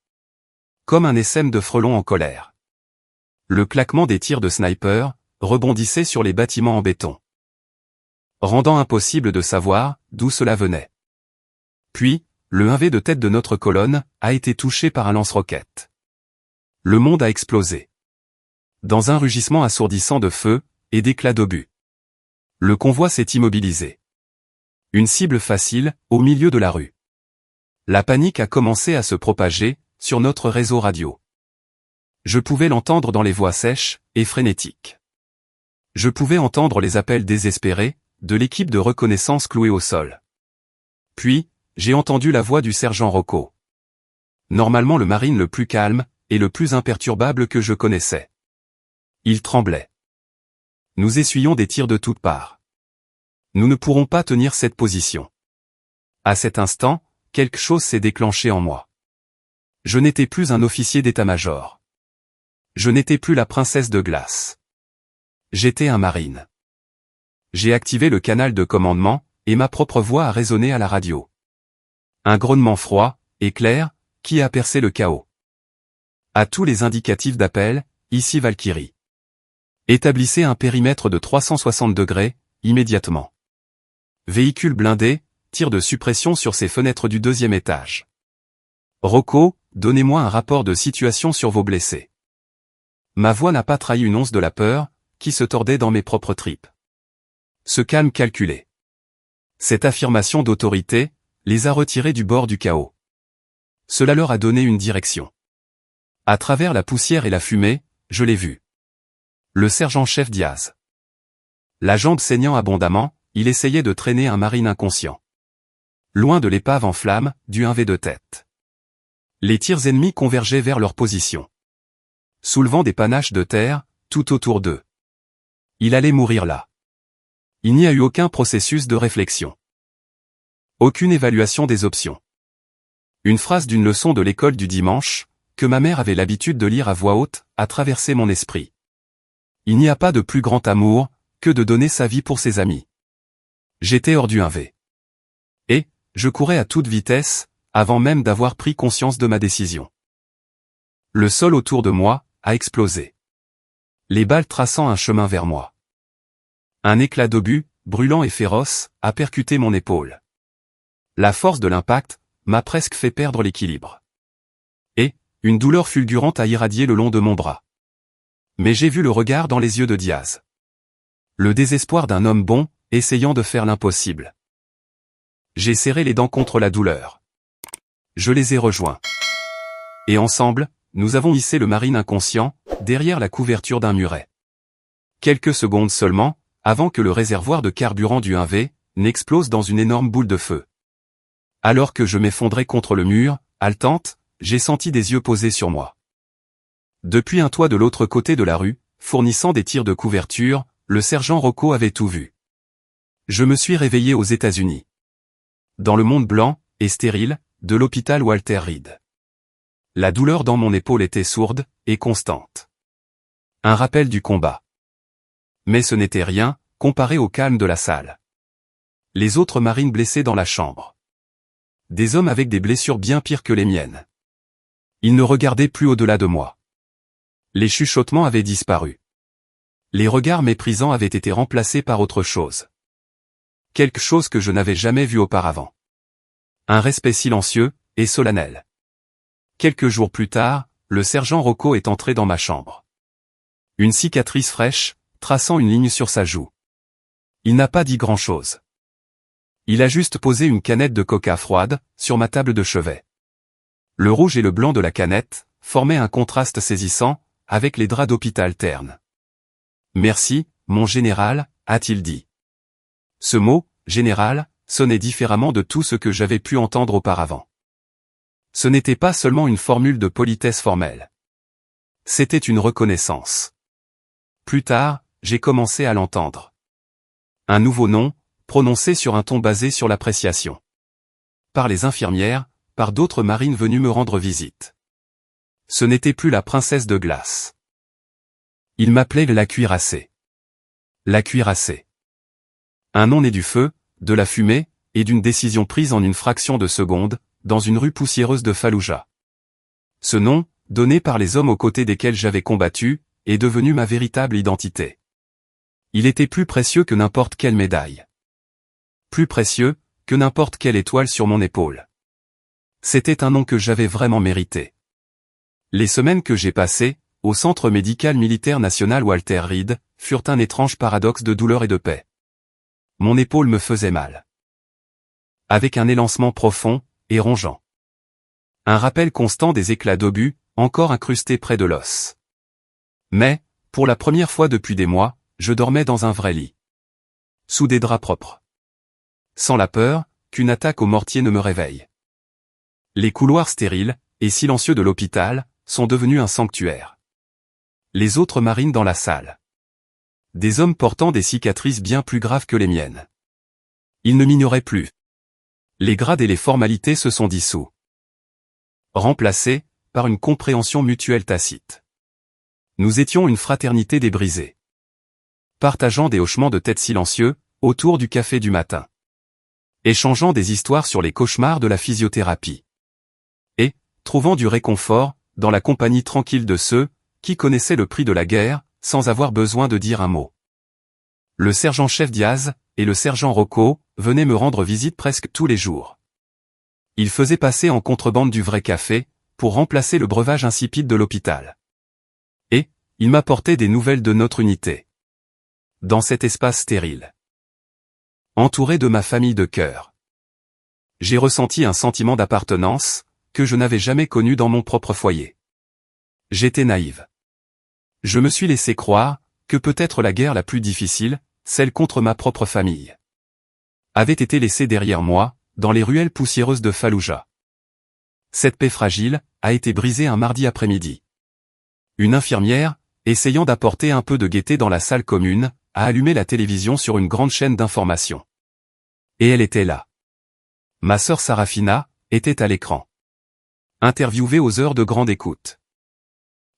Comme un essaim de frelons en colère. Le claquement des tirs de sniper, rebondissait sur les bâtiments en béton. Rendant impossible de savoir, d'où cela venait. Puis, le 1V de tête de notre colonne, a été touché par un lance-roquette. Le monde a explosé. Dans un rugissement assourdissant de feu, et d'éclats d'obus. Le convoi s'est immobilisé. Une cible facile, au milieu de la rue. La panique a commencé à se propager, sur notre réseau radio. Je pouvais l'entendre dans les voix sèches, et frénétiques. Je pouvais entendre les appels désespérés, de l'équipe de reconnaissance clouée au sol. Puis, j'ai entendu la voix du sergent Rocco. Normalement le marine le plus calme, et le plus imperturbable que je connaissais. Il tremblait. Nous essuyons des tirs de toutes parts. Nous ne pourrons pas tenir cette position. À cet instant, quelque chose s'est déclenché en moi. Je n'étais plus un officier d'état-major. Je n'étais plus la princesse de glace. J'étais un marine. J'ai activé le canal de commandement, et ma propre voix a résonné à la radio. Un grognement froid, et clair, qui a percé le chaos. À tous les indicatifs d'appel, ici Valkyrie. Établissez un périmètre de 360 degrés, immédiatement. Véhicule blindé, tir de suppression sur ces fenêtres du 2e étage. Rocco, donnez-moi un rapport de situation sur vos blessés. Ma voix n'a pas trahi une once de la peur, qui se tordait dans mes propres tripes. Ce calme calculé. Cette affirmation d'autorité, les a retirés du bord du chaos. Cela leur a donné une direction. À travers la poussière et la fumée, je l'ai vu. Le sergent-chef Diaz. La jambe saignant abondamment, il essayait de traîner un marine inconscient. Loin de l'épave en flammes, du 1V de tête. Les tirs ennemis convergeaient vers leur position. Soulevant des panaches de terre, tout autour d'eux. Il allait mourir là. Il n'y a eu aucun processus de réflexion. Aucune évaluation des options. Une phrase d'une leçon de l'école du dimanche, que ma mère avait l'habitude de lire à voix haute, a traversé mon esprit. Il n'y a pas de plus grand amour, que de donner sa vie pour ses amis. J'étais hors du 1V. Et, je courais à toute vitesse, avant même d'avoir pris conscience de ma décision. Le sol autour de moi, a explosé. Les balles traçant un chemin vers moi. Un éclat d'obus, brûlant et féroce, a percuté mon épaule. La force de l'impact, m'a presque fait perdre l'équilibre. Et, une douleur fulgurante a irradié le long de mon bras. Mais j'ai vu le regard dans les yeux de Diaz. Le désespoir d'un homme bon, essayant de faire l'impossible. J'ai serré les dents contre la douleur. Je les ai rejoints. Et ensemble, nous avons hissé le marine inconscient, derrière la couverture d'un muret. Quelques secondes seulement, avant que le réservoir de carburant du 1V n'explose dans une énorme boule de feu. Alors que je m'effondrais contre le mur, haletante, j'ai senti des yeux posés sur moi. Depuis un toit de l'autre côté de la rue, fournissant des tirs de couverture, le sergent Rocco avait tout vu. Je me suis réveillé aux États-Unis. Dans le monde blanc et stérile de l'hôpital Walter Reed. La douleur dans mon épaule était sourde et constante. Un rappel du combat. Mais ce n'était rien, comparé au calme de la salle. Les autres marines blessés dans la chambre. Des hommes avec des blessures bien pires que les miennes. Ils ne regardaient plus au-delà de moi. Les chuchotements avaient disparu. Les regards méprisants avaient été remplacés par autre chose. Quelque chose que je n'avais jamais vu auparavant. Un respect silencieux et solennel. Quelques jours plus tard, le sergent Rocco est entré dans ma chambre. Une cicatrice fraîche, traçant une ligne sur sa joue. Il n'a pas dit grand-chose. Il a juste posé une canette de coca froide, sur ma table de chevet. Le rouge et le blanc de la canette formaient un contraste saisissant, avec les draps d'hôpital ternes. « Merci, mon général », a-t-il dit. Ce mot, « général », sonnait différemment de tout ce que j'avais pu entendre auparavant. Ce n'était pas seulement une formule de politesse formelle. C'était une reconnaissance. Plus tard, j'ai commencé à l'entendre. Un nouveau nom, prononcé sur un ton basé sur l'appréciation. Par les infirmières, par d'autres marines venues me rendre visite. Ce n'était plus la princesse de glace. Il m'appelait la cuirassée. La cuirassée. Un nom né du feu, de la fumée, et d'une décision prise en une fraction de seconde, dans une rue poussiéreuse de Fallujah. Ce nom, donné par les hommes aux côtés desquels j'avais combattu, est devenu ma véritable identité. Il était plus précieux que n'importe quelle médaille. Plus précieux que n'importe quelle étoile sur mon épaule. C'était un nom que j'avais vraiment mérité. Les semaines que j'ai passées, au Centre médical militaire national Walter Reed, furent un étrange paradoxe de douleur et de paix. Mon épaule me faisait mal. Avec un élancement profond et rongeant. Un rappel constant des éclats d'obus, encore incrustés près de l'os. Mais, pour la première fois depuis des mois, je dormais dans un vrai lit. Sous des draps propres. Sans la peur qu'une attaque au mortier ne me réveille. Les couloirs stériles et silencieux de l'hôpital sont devenus un sanctuaire. Les autres marines dans la salle. Des hommes portant des cicatrices bien plus graves que les miennes. Ils ne m'ignoraient plus. Les grades et les formalités se sont dissous. Remplacés par une compréhension mutuelle tacite. Nous étions une fraternité débrisée. Partageant des hochements de tête silencieux, autour du café du matin. Échangeant des histoires sur les cauchemars de la physiothérapie. Et, trouvant du réconfort, dans la compagnie tranquille de ceux, qui connaissaient le prix de la guerre, sans avoir besoin de dire un mot. Le sergent-chef Diaz, et le sergent Rocco, venaient me rendre visite presque tous les jours. Ils faisaient passer en contrebande du vrai café, pour remplacer le breuvage insipide de l'hôpital. Et, ils m'apportaient des nouvelles de notre unité. Dans cet espace stérile. Entouré de ma famille de cœur. J'ai ressenti un sentiment d'appartenance, que je n'avais jamais connu dans mon propre foyer. J'étais naïve. Je me suis laissé croire, que peut-être la guerre la plus difficile, celle contre ma propre famille, avait été laissée derrière moi, dans les ruelles poussiéreuses de Fallujah. Cette paix fragile, a été brisée un mardi après-midi. Une infirmière, essayant d'apporter un peu de gaieté dans la salle commune, a allumé la télévision sur une grande chaîne d'information. Et elle était là. Ma sœur Sarafina, était à l'écran. Interviewée aux heures de grande écoute.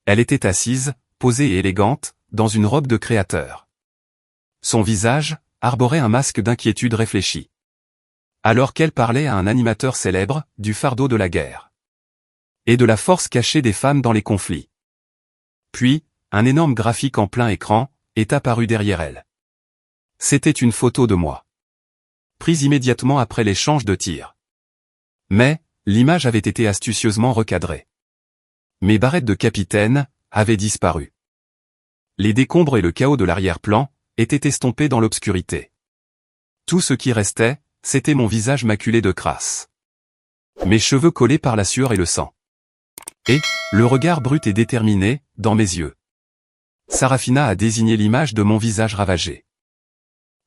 Elle était assise, posée et élégante, dans une robe de créateur. Son visage arborait un masque d'inquiétude réfléchie. Alors qu'elle parlait à un animateur célèbre, du fardeau de la guerre. Et de la force cachée des femmes dans les conflits. Puis, un énorme graphique en plein écran, est apparu derrière elle. C'était une photo de moi. Prise immédiatement après l'échange de tirs. Mais, l'image avait été astucieusement recadrée. Mes barrettes de capitaine avaient disparu. Les décombres et le chaos de l'arrière-plan étaient estompés dans l'obscurité. Tout ce qui restait, c'était mon visage maculé de crasse. Mes cheveux collés par la sueur et le sang. Et, le regard brut et déterminé, dans mes yeux. Sarafina a désigné l'image de mon visage ravagé.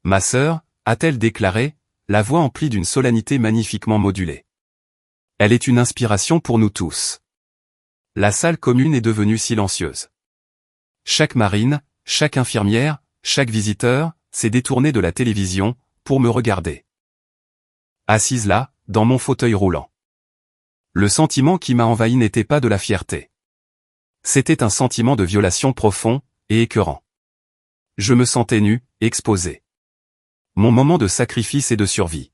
Ma sœur, a-t-elle déclaré, la voix emplie d'une solennité magnifiquement modulée. Elle est une inspiration pour nous tous. La salle commune est devenue silencieuse. Chaque marine, chaque infirmière, chaque visiteur, s'est détourné de la télévision, pour me regarder. Assise là, dans mon fauteuil roulant. Le sentiment qui m'a envahi n'était pas de la fierté. C'était un sentiment de violation profond, et écœurant. Je me sentais nu, exposé. Mon moment de sacrifice et de survie.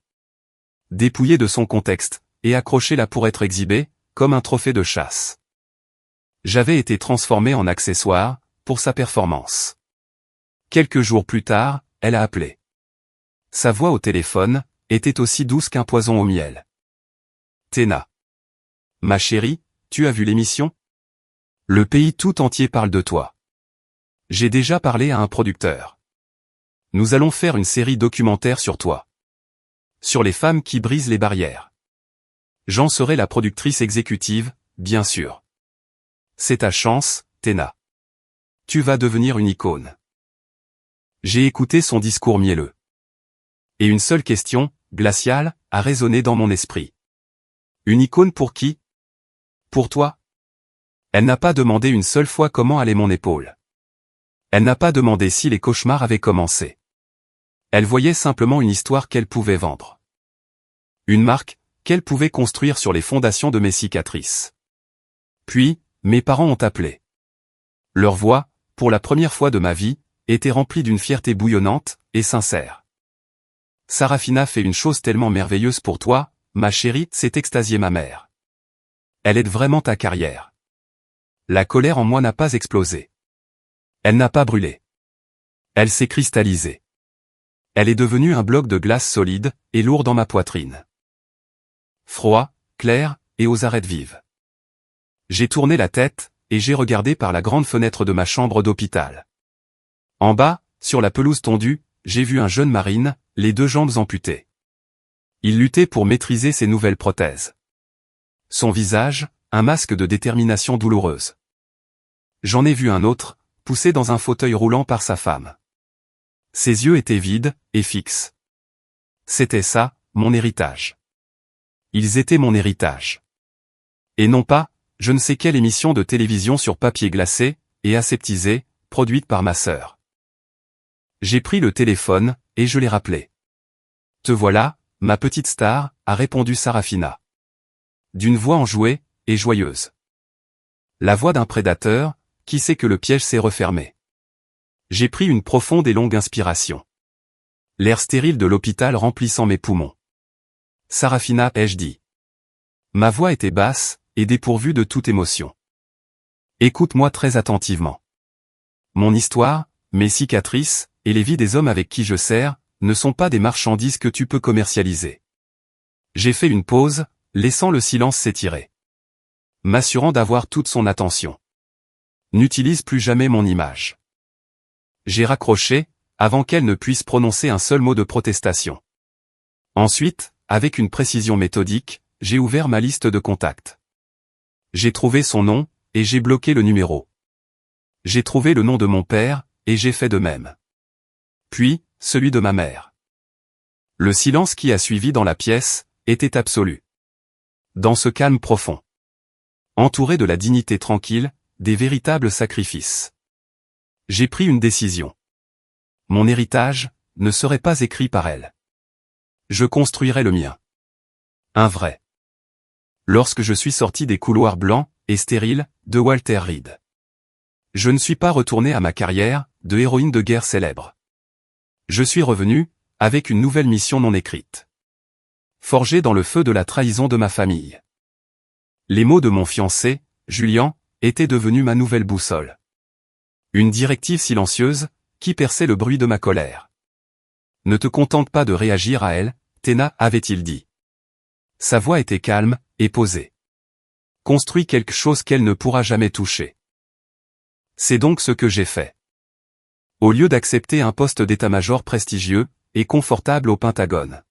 Dépouillé de son contexte, et accroché là pour être exhibé, comme un trophée de chasse. J'avais été transformé en accessoire, pour sa performance. Quelques jours plus tard, elle a appelé. Sa voix au téléphone, était aussi douce qu'un poison au miel. Téna. Ma chérie, tu as vu l'émission? Le pays tout entier parle de toi. J'ai déjà parlé à un producteur. Nous allons faire une série documentaire sur toi. Sur les femmes qui brisent les barrières. J'en serai la productrice exécutive, bien sûr. C'est ta chance, Téna. Tu vas devenir une icône. J'ai écouté son discours mielleux. Et une seule question, glaciale, a résonné dans mon esprit. Une icône pour qui? Pour toi? Elle n'a pas demandé une seule fois comment allait mon épaule. Elle n'a pas demandé si les cauchemars avaient commencé. Elle voyait simplement une histoire qu'elle pouvait vendre. Une marque, qu'elle pouvait construire sur les fondations de mes cicatrices. Puis, mes parents ont appelé. Leur voix, pour la première fois de ma vie, était remplie d'une fierté bouillonnante, et sincère. Sarafina fait une chose tellement merveilleuse pour toi, ma chérie, s'est extasiée ma mère. Elle aide vraiment ta carrière. La colère en moi n'a pas explosé. Elle n'a pas brûlé. Elle s'est cristallisée. Elle est devenue un bloc de glace solide, et lourd dans ma poitrine. Froid, clair, et aux arêtes vives. J'ai tourné la tête, et j'ai regardé par la grande fenêtre de ma chambre d'hôpital. En bas, sur la pelouse tondue, j'ai vu un jeune marine, les 2 jambes amputées. Il luttait pour maîtriser ses nouvelles prothèses. Son visage, un masque de détermination douloureuse. J'en ai vu un autre, poussé dans un fauteuil roulant par sa femme. Ses yeux étaient vides, et fixes. C'était ça, mon héritage. Ils étaient mon héritage. Et non pas, je ne sais quelle émission de télévision sur papier glacé, et aseptisé, produite par ma sœur. J'ai pris le téléphone, et je l'ai rappelé. Te voilà, ma petite star, a répondu Sarafina. D'une voix enjouée, et joyeuse. La voix d'un prédateur, qui sait que le piège s'est refermé. J'ai pris une profonde et longue inspiration. L'air stérile de l'hôpital remplissant mes poumons. Sarafina, ai-je dit. Ma voix était basse, et dépourvue de toute émotion. Écoute-moi très attentivement. Mon histoire, mes cicatrices, et les vies des hommes avec qui je sers, ne sont pas des marchandises que tu peux commercialiser. J'ai fait une pause, laissant le silence s'étirer. M'assurant d'avoir toute son attention. N'utilise plus jamais mon image. J'ai raccroché, avant qu'elle ne puisse prononcer un seul mot de protestation. Ensuite, avec une précision méthodique, j'ai ouvert ma liste de contacts. J'ai trouvé son nom, et j'ai bloqué le numéro. J'ai trouvé le nom de mon père, et j'ai fait de même. Puis, celui de ma mère. Le silence qui a suivi dans la pièce, était absolu. Dans ce calme profond. Entouré de la dignité tranquille, des véritables sacrifices. J'ai pris une décision. Mon héritage, ne serait pas écrit par elle. Je construirais le mien. Un vrai. Lorsque je suis sorti des couloirs blancs, et stériles, de Walter Reed. Je ne suis pas retourné à ma carrière, de héroïne de guerre célèbre. Je suis revenu, avec une nouvelle mission non écrite. Forgée dans le feu de la trahison de ma famille. Les mots de mon fiancé, Julien, étaient devenus ma nouvelle boussole. Une directive silencieuse, qui perçait le bruit de ma colère. Ne te contente pas de réagir à elle, Téna, avait-il dit. Sa voix était calme, et posée. Construis quelque chose qu'elle ne pourra jamais toucher. C'est donc ce que j'ai fait. Au lieu d'accepter un poste d'état-major prestigieux, et confortable au Pentagone.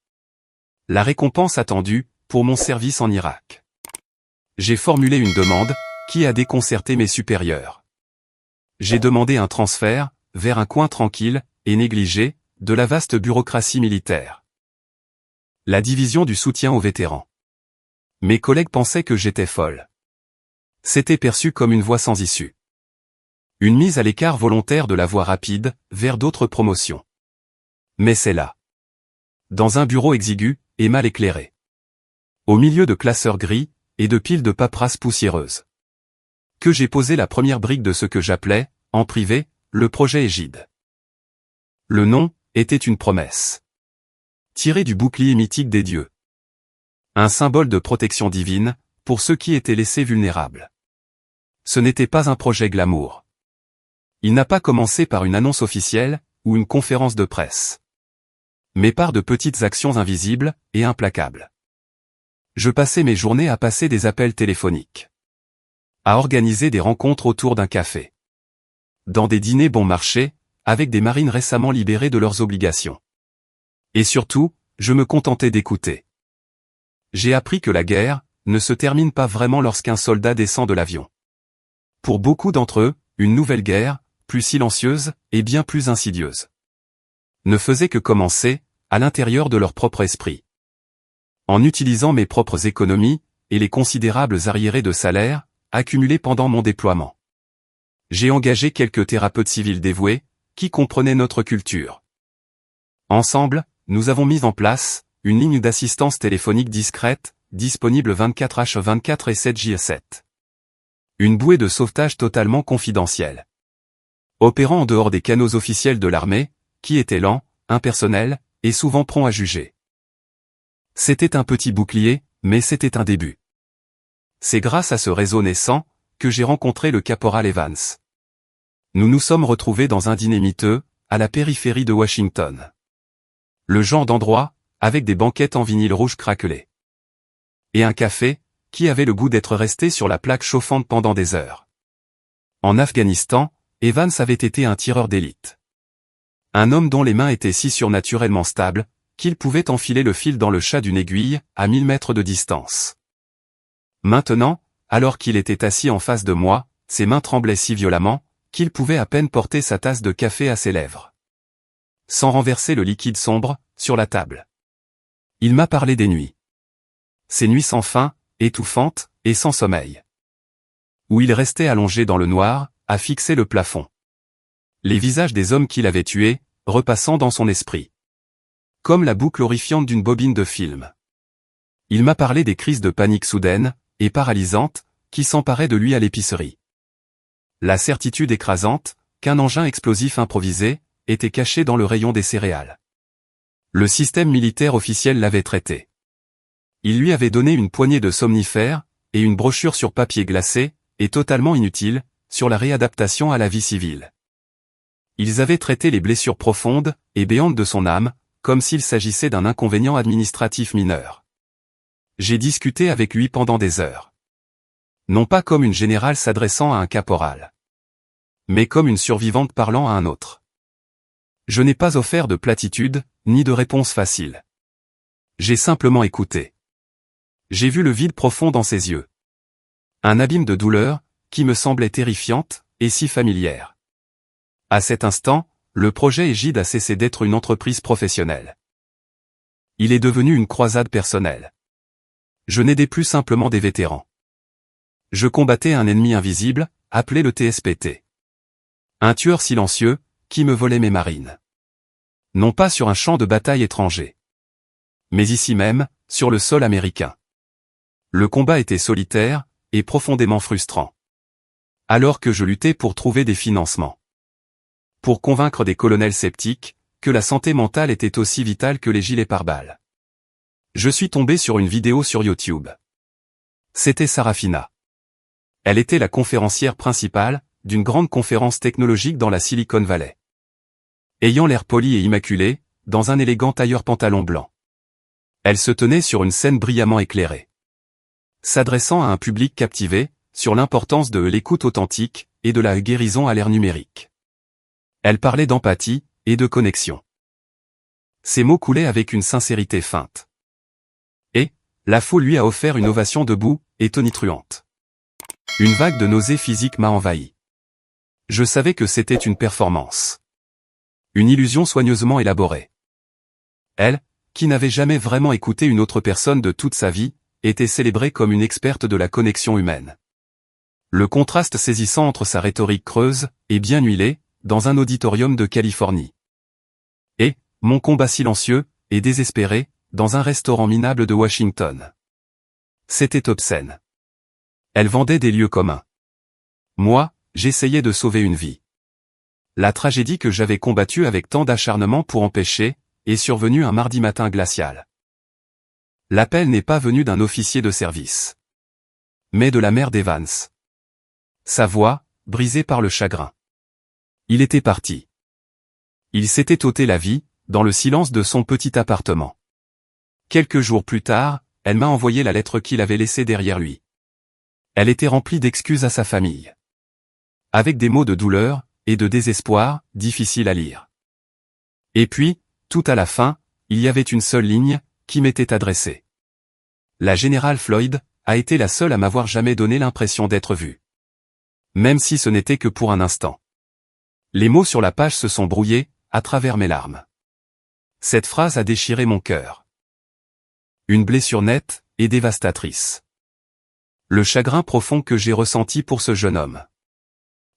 La récompense attendue, pour mon service en Irak. J'ai formulé une demande, qui a déconcerté mes supérieurs. J'ai demandé un transfert, vers un coin tranquille, et négligé, de la vaste bureaucratie militaire. La division du soutien aux vétérans. Mes collègues pensaient que j'étais folle. C'était perçu comme une voie sans issue. Une mise à l'écart volontaire de la voie rapide, vers d'autres promotions. Mais c'est là. Dans un bureau exigu, et mal éclairé. Au milieu de classeurs gris, et de piles de paperasse poussiéreuse. Que j'ai posé la première brique de ce que j'appelais, en privé, le projet Égide. Le nom, était une promesse. Tiré du bouclier mythique des dieux. Un symbole de protection divine, pour ceux qui étaient laissés vulnérables. Ce n'était pas un projet glamour. Il n'a pas commencé par une annonce officielle, ou une conférence de presse. Mais par de petites actions invisibles, et implacables. Je passais mes journées à passer des appels téléphoniques. À organiser des rencontres autour d'un café. Dans des dîners bon marché, avec des marines récemment libérées de leurs obligations. Et surtout, je me contentais d'écouter. J'ai appris que la guerre ne se termine pas vraiment lorsqu'un soldat descend de l'avion. Pour beaucoup d'entre eux, une nouvelle guerre, plus silencieuse et bien plus insidieuse, ne faisait que commencer, à l'intérieur de leur propre esprit. En utilisant mes propres économies, et les considérables arriérés de salaire, accumulés pendant mon déploiement. J'ai engagé quelques thérapeutes civils dévoués, qui comprenaient notre culture. Ensemble, nous avons mis en place, une ligne d'assistance téléphonique discrète, disponible 24h24 et 7h7. Une bouée de sauvetage totalement confidentielle. Opérant en dehors des canaux officiels de l'armée, qui étaient lents, impersonnels, et souvent prompts à juger. C'était un petit bouclier, mais c'était un début. C'est grâce à ce réseau naissant, que j'ai rencontré le caporal Evans. Nous nous sommes retrouvés dans un dîner miteux, à la périphérie de Washington. Le genre d'endroit, avec des banquettes en vinyle rouge craquelé. Et un café, qui avait le goût d'être resté sur la plaque chauffante pendant des heures. En Afghanistan, Evans avait été un tireur d'élite. Un homme dont les mains étaient si surnaturellement stables, qu'il pouvait enfiler le fil dans le chat d'une aiguille, à 1000 mètres de distance. Maintenant, alors qu'il était assis en face de moi, ses mains tremblaient si violemment, qu'il pouvait à peine porter sa tasse de café à ses lèvres. Sans renverser le liquide sombre, sur la table. Il m'a parlé des nuits. Ces nuits sans fin, étouffantes, et sans sommeil. Où il restait allongé dans le noir, à fixer le plafond. Les visages des hommes qu'il avait tués, repassant dans son esprit. Comme la boucle horrifiante d'une bobine de film. Il m'a parlé des crises de panique soudaines, et paralysantes, qui s'emparaient de lui à l'épicerie. La certitude écrasante, qu'un engin explosif improvisé, était caché dans le rayon des céréales. Le système militaire officiel l'avait traité. Il lui avait donné une poignée de somnifères, et une brochure sur papier glacé, et totalement inutile, sur la réadaptation à la vie civile. Ils avaient traité les blessures profondes, et béantes de son âme, comme s'il s'agissait d'un inconvénient administratif mineur. J'ai discuté avec lui pendant des heures. Non pas comme une générale s'adressant à un caporal. Mais comme une survivante parlant à un autre. Je n'ai pas offert de platitudes, ni de réponses faciles. J'ai simplement écouté. J'ai vu le vide profond dans ses yeux. Un abîme de douleur, qui me semblait terrifiante, et si familière. À cet instant, le projet Égide a cessé d'être une entreprise professionnelle. Il est devenu une croisade personnelle. Je n'aidais plus simplement des vétérans. Je combattais un ennemi invisible, appelé le TSPT. Un tueur silencieux, qui me volait mes marines. Non pas sur un champ de bataille étranger. Mais ici même, sur le sol américain. Le combat était solitaire, et profondément frustrant. Alors que je luttais pour trouver des financements. Pour convaincre des colonels sceptiques, que la santé mentale était aussi vitale que les gilets pare-balles. Je suis tombé sur une vidéo sur YouTube. C'était Sarafina. Elle était la conférencière principale, d'une grande conférence technologique dans la Silicon Valley. Ayant l'air poli et immaculé, dans un élégant tailleur pantalon blanc. Elle se tenait sur une scène brillamment éclairée. S'adressant à un public captivé, sur l'importance de l'écoute authentique, et de la guérison à l'ère numérique. Elle parlait d'empathie, et de connexion. Ses mots coulaient avec une sincérité feinte. Et, la foule lui a offert une ovation debout et tonitruante. Une vague de nausée physique m'a envahi. Je savais que c'était une performance. Une illusion soigneusement élaborée. Elle, qui n'avait jamais vraiment écouté une autre personne de toute sa vie, était célébrée comme une experte de la connexion humaine. Le contraste saisissant entre sa rhétorique creuse et bien huilée, dans un auditorium de Californie. Et, mon combat silencieux et désespéré, dans un restaurant minable de Washington. C'était obscène. Elle vendait des lieux communs. Moi, j'essayais de sauver une vie. La tragédie que j'avais combattue avec tant d'acharnement pour empêcher, est survenue un mardi matin glacial. L'appel n'est pas venu d'un officier de service, mais de la mère d'Evans. Sa voix, brisée par le chagrin. Il était parti. Il s'était ôté la vie, dans le silence de son petit appartement. Quelques jours plus tard, elle m'a envoyé la lettre qu'il avait laissée derrière lui. Elle était remplie d'excuses à sa famille. Avec des mots de douleur et de désespoir, difficiles à lire. Et puis, tout à la fin, il y avait une seule ligne, qui m'était adressée. La générale Floyd a été la seule à m'avoir jamais donné l'impression d'être vue. Même si ce n'était que pour un instant. Les mots sur la page se sont brouillés, à travers mes larmes. Cette phrase a déchiré mon cœur. Une blessure nette et dévastatrice. Le chagrin profond que j'ai ressenti pour ce jeune homme.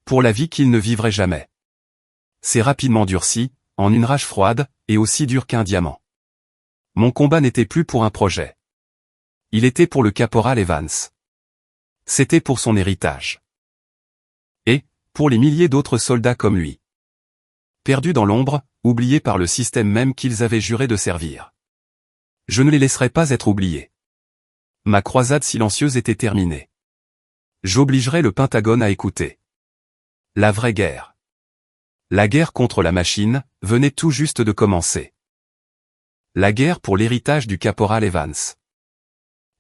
Pour la vie qu'il ne vivrait jamais. C'est rapidement durci, en une rage froide, et aussi dure qu'un diamant. Mon combat n'était plus pour un projet. Il était pour le caporal Evans. C'était pour son héritage. Et, pour les milliers d'autres soldats comme lui. Perdus dans l'ombre, oubliés par le système même qu'ils avaient juré de servir. Je ne les laisserai pas être oubliés. Ma croisade silencieuse était terminée. J'obligerai le Pentagone à écouter. La vraie guerre. La guerre contre la machine, venait tout juste de commencer. La guerre pour l'héritage du caporal Evans.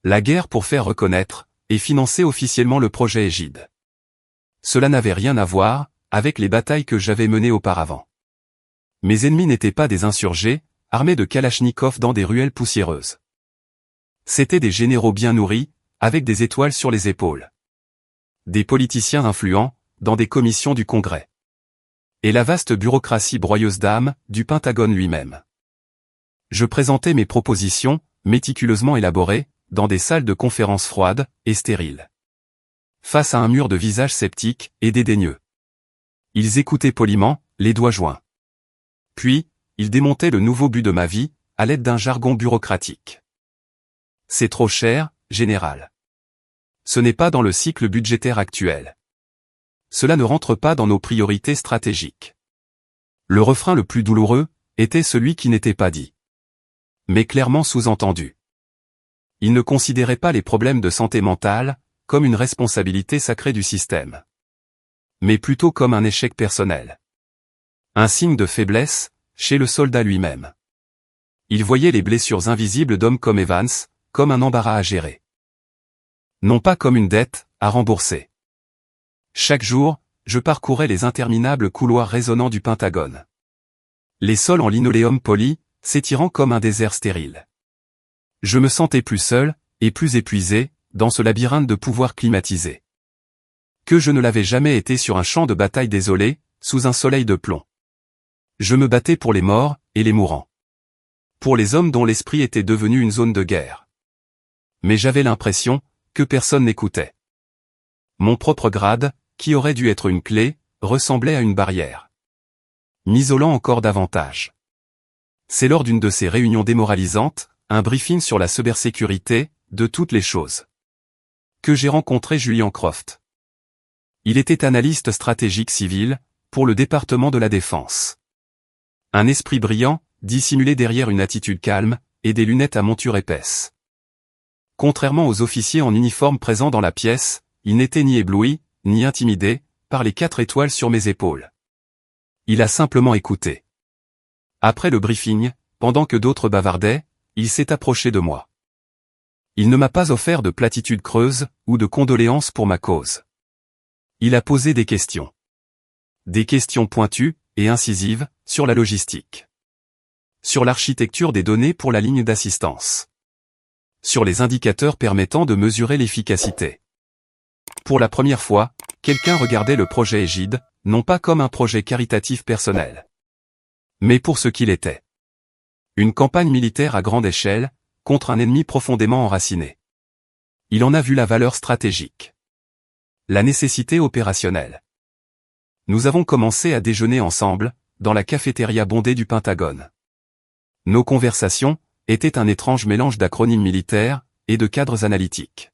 La guerre pour faire reconnaître, et financer officiellement le projet Égide. Cela n'avait rien à voir, avec les batailles que j'avais menées auparavant. Mes ennemis n'étaient pas des insurgés, armés de kalachnikovs dans des ruelles poussiéreuses. C'étaient des généraux bien nourris, avec des étoiles sur les épaules. Des politiciens influents, dans des commissions du Congrès. Et la vaste bureaucratie broyeuse d'âme, du Pentagone lui-même. Je présentais mes propositions, méticuleusement élaborées, dans des salles de conférences froides et stériles. Face à un mur de visages sceptiques et dédaigneux. Ils écoutaient poliment, les doigts joints. Puis, ils démontaient le nouveau but de ma vie, à l'aide d'un jargon bureaucratique. C'est trop cher, général. Ce n'est pas dans le cycle budgétaire actuel. Cela ne rentre pas dans nos priorités stratégiques. Le refrain le plus douloureux, était celui qui n'était pas dit. Mais clairement sous-entendu. Ils ne considéraient pas les problèmes de santé mentale, comme une responsabilité sacrée du système. Mais plutôt comme un échec personnel. Un signe de faiblesse, chez le soldat lui-même. Ils voyaient les blessures invisibles d'hommes comme Evans, comme un embarras à gérer. Non pas comme une dette, à rembourser. Chaque jour, je parcourais les interminables couloirs résonnants du Pentagone. Les sols en linoléum poli, s'étirant comme un désert stérile. Je me sentais plus seul, et plus épuisé, dans ce labyrinthe de pouvoir climatisé. Que je ne l'avais jamais été sur un champ de bataille désolé, sous un soleil de plomb. Je me battais pour les morts, et les mourants. Pour les hommes dont l'esprit était devenu une zone de guerre. Mais j'avais l'impression, que personne n'écoutait. Mon propre grade, qui aurait dû être une clé, ressemblait à une barrière. M'isolant encore davantage. C'est lors d'une de ces réunions démoralisantes, un briefing sur la cybersécurité, de toutes les choses, que j'ai rencontré Julian Croft. Il était analyste stratégique civil, pour le département de la Défense. Un esprit brillant, dissimulé derrière une attitude calme, et des lunettes à monture épaisse. Contrairement aux officiers en uniforme présents dans la pièce, il n'était ni ébloui, ni intimidé, par les 4 étoiles sur mes épaules. Il a simplement écouté. Après le briefing, pendant que d'autres bavardaient, il s'est approché de moi. Il ne m'a pas offert de platitudes creuses, ou de condoléances pour ma cause. Il a posé des questions. Des questions pointues, et incisives, sur la logistique. Sur l'architecture des données pour la ligne d'assistance. Sur les indicateurs permettant de mesurer l'efficacité. Pour la première fois, quelqu'un regardait le projet Égide, non pas comme un projet caritatif personnel, mais pour ce qu'il était. Une campagne militaire à grande échelle, contre un ennemi profondément enraciné. Il en a vu la valeur stratégique. La nécessité opérationnelle. Nous avons commencé à déjeuner ensemble, dans la cafétéria bondée du Pentagone. Nos conversations étaient un étrange mélange d'acronymes militaires et de cadres analytiques.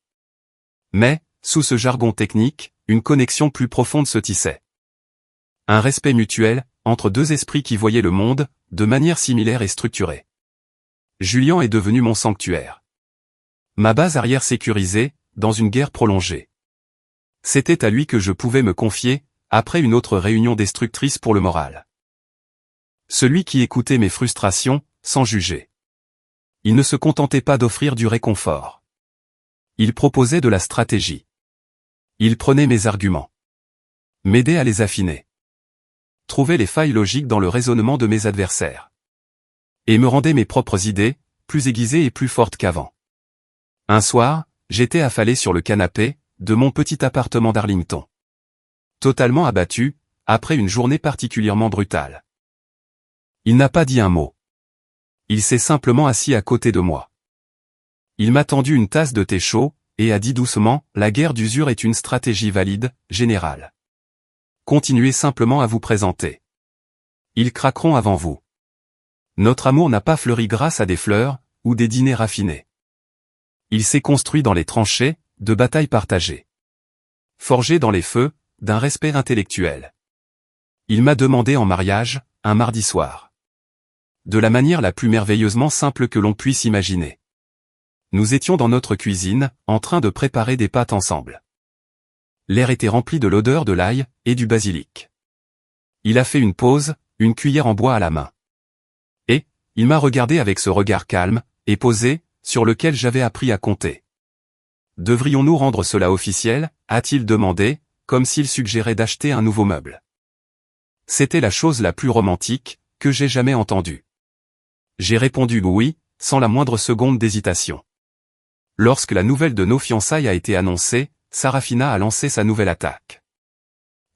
Mais, sous ce jargon technique, une connexion plus profonde se tissait. Un respect mutuel, entre deux esprits qui voyaient le monde, de manière similaire et structurée. Julian est devenu mon sanctuaire. Ma base arrière sécurisée, dans une guerre prolongée. C'était à lui que je pouvais me confier, après une autre réunion destructrice pour le moral. Celui qui écoutait mes frustrations, sans juger. Il ne se contentait pas d'offrir du réconfort. Il proposait de la stratégie. Il prenait mes arguments. M'aidait à les affiner. Trouvait les failles logiques dans le raisonnement de mes adversaires. Et me rendait mes propres idées, plus aiguisées et plus fortes qu'avant. Un soir, j'étais affalé sur le canapé, de mon petit appartement d'Arlington. Totalement abattu, après une journée particulièrement brutale. Il n'a pas dit un mot. Il s'est simplement assis à côté de moi. Il m'a tendu une tasse de thé chaud, et a dit doucement, la guerre d'usure est une stratégie valide, général. Continuez simplement à vous présenter. Ils craqueront avant vous. Notre amour n'a pas fleuri grâce à des fleurs, ou des dîners raffinés. Il s'est construit dans les tranchées, de batailles partagées. Forgé dans les feux, d'un respect intellectuel. Il m'a demandé en mariage, un mardi soir. De la manière la plus merveilleusement simple que l'on puisse imaginer. Nous étions dans notre cuisine, en train de préparer des pâtes ensemble. L'air était rempli de l'odeur de l'ail, et du basilic. Il a fait une pause, une cuillère en bois à la main. Et, il m'a regardé avec ce regard calme, et posé, sur lequel j'avais appris à compter. Devrions-nous rendre cela officiel, a-t-il demandé, comme s'il suggérait d'acheter un nouveau meuble. C'était la chose la plus romantique, que j'ai jamais entendue. J'ai répondu oui, sans la moindre seconde d'hésitation. Lorsque la nouvelle de nos fiançailles a été annoncée, Sarafina a lancé sa nouvelle attaque.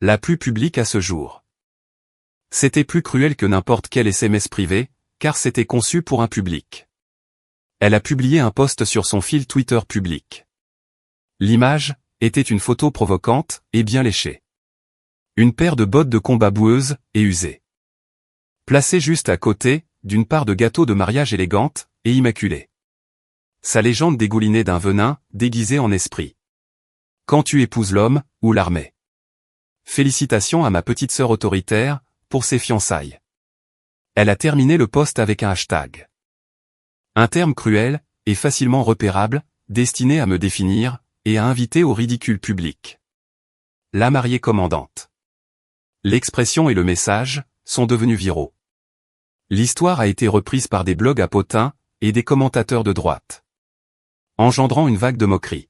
La plus publique à ce jour. C'était plus cruel que n'importe quel SMS privé, car c'était conçu pour un public. Elle a publié un post sur son fil Twitter public. L'image était une photo provocante et bien léchée. Une paire de bottes de combat boueuses et usées. Placée juste à côté, d'une part de gâteau de mariage élégante et immaculée. Sa légende dégoulinait d'un venin, déguisé en esprit. Quand tu épouses l'homme, ou l'armée. Félicitations à ma petite sœur autoritaire, pour ses fiançailles. Elle a terminé le post avec un hashtag. Un terme cruel, et facilement repérable, destiné à me définir, et à inviter au ridicule public. La mariée commandante. L'expression et le message, sont devenus viraux. L'histoire a été reprise par des blogs à potins, et des commentateurs de droite. Engendrant une vague de moqueries.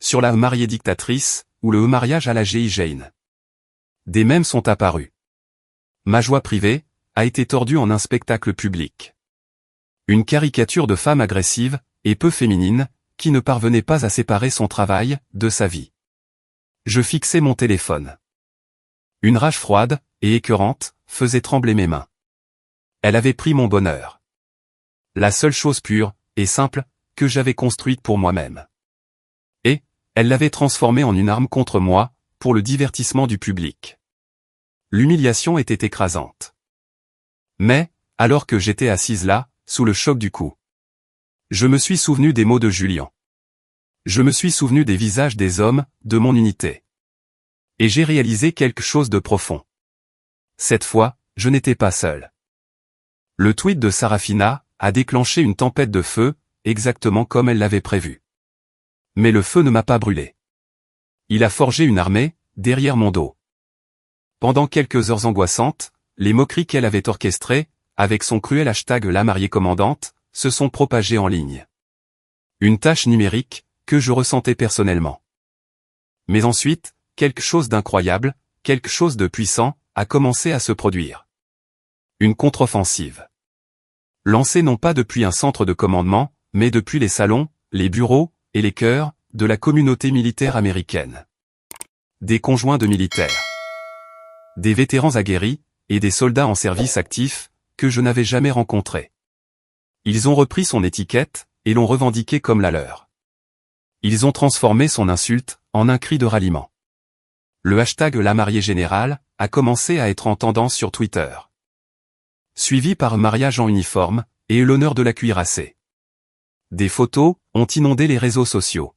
Sur la mariée dictatrice, ou le mariage à la G.I. Jane. Des mèmes sont apparus. Ma joie privée, a été tordue en un spectacle public. Une caricature de femme agressive, et peu féminine, qui ne parvenait pas à séparer son travail, de sa vie. Je fixais mon téléphone. Une rage froide, et écœurante, faisait trembler mes mains. Elle avait pris mon bonheur. La seule chose pure, et simple, que j'avais construite pour moi-même. Et, elle l'avait transformée en une arme contre moi, pour le divertissement du public. L'humiliation était écrasante. Mais, alors que j'étais assise là, sous le choc du coup, je me suis souvenu des mots de Julian. Je me suis souvenu des visages des hommes, de mon unité. Et j'ai réalisé quelque chose de profond. Cette fois, je n'étais pas seul. Le tweet de Sarafina a déclenché une tempête de feu, exactement comme elle l'avait prévu. Mais le feu ne m'a pas brûlé. Il a forgé une armée, derrière mon dos. Pendant quelques heures angoissantes, les moqueries qu'elle avait orchestrées, avec son cruel hashtag la mariée commandante, se sont propagées en ligne. Une tâche numérique, que je ressentais personnellement. Mais ensuite, quelque chose d'incroyable, quelque chose de puissant, a commencé à se produire. Une contre-offensive. Lancé non pas depuis un centre de commandement, mais depuis les salons, les bureaux, et les cœurs, de la communauté militaire américaine. Des conjoints de militaires. Des vétérans aguerris, et des soldats en service actif, que je n'avais jamais rencontrés. Ils ont repris son étiquette, et l'ont revendiquée comme la leur. Ils ont transformé son insulte, en un cri de ralliement. Le hashtag La Mariée Générale a commencé à être en tendance sur Twitter. Suivi par un mariage en uniforme, et eu l'honneur de la cuirassée. Des photos ont inondé les réseaux sociaux.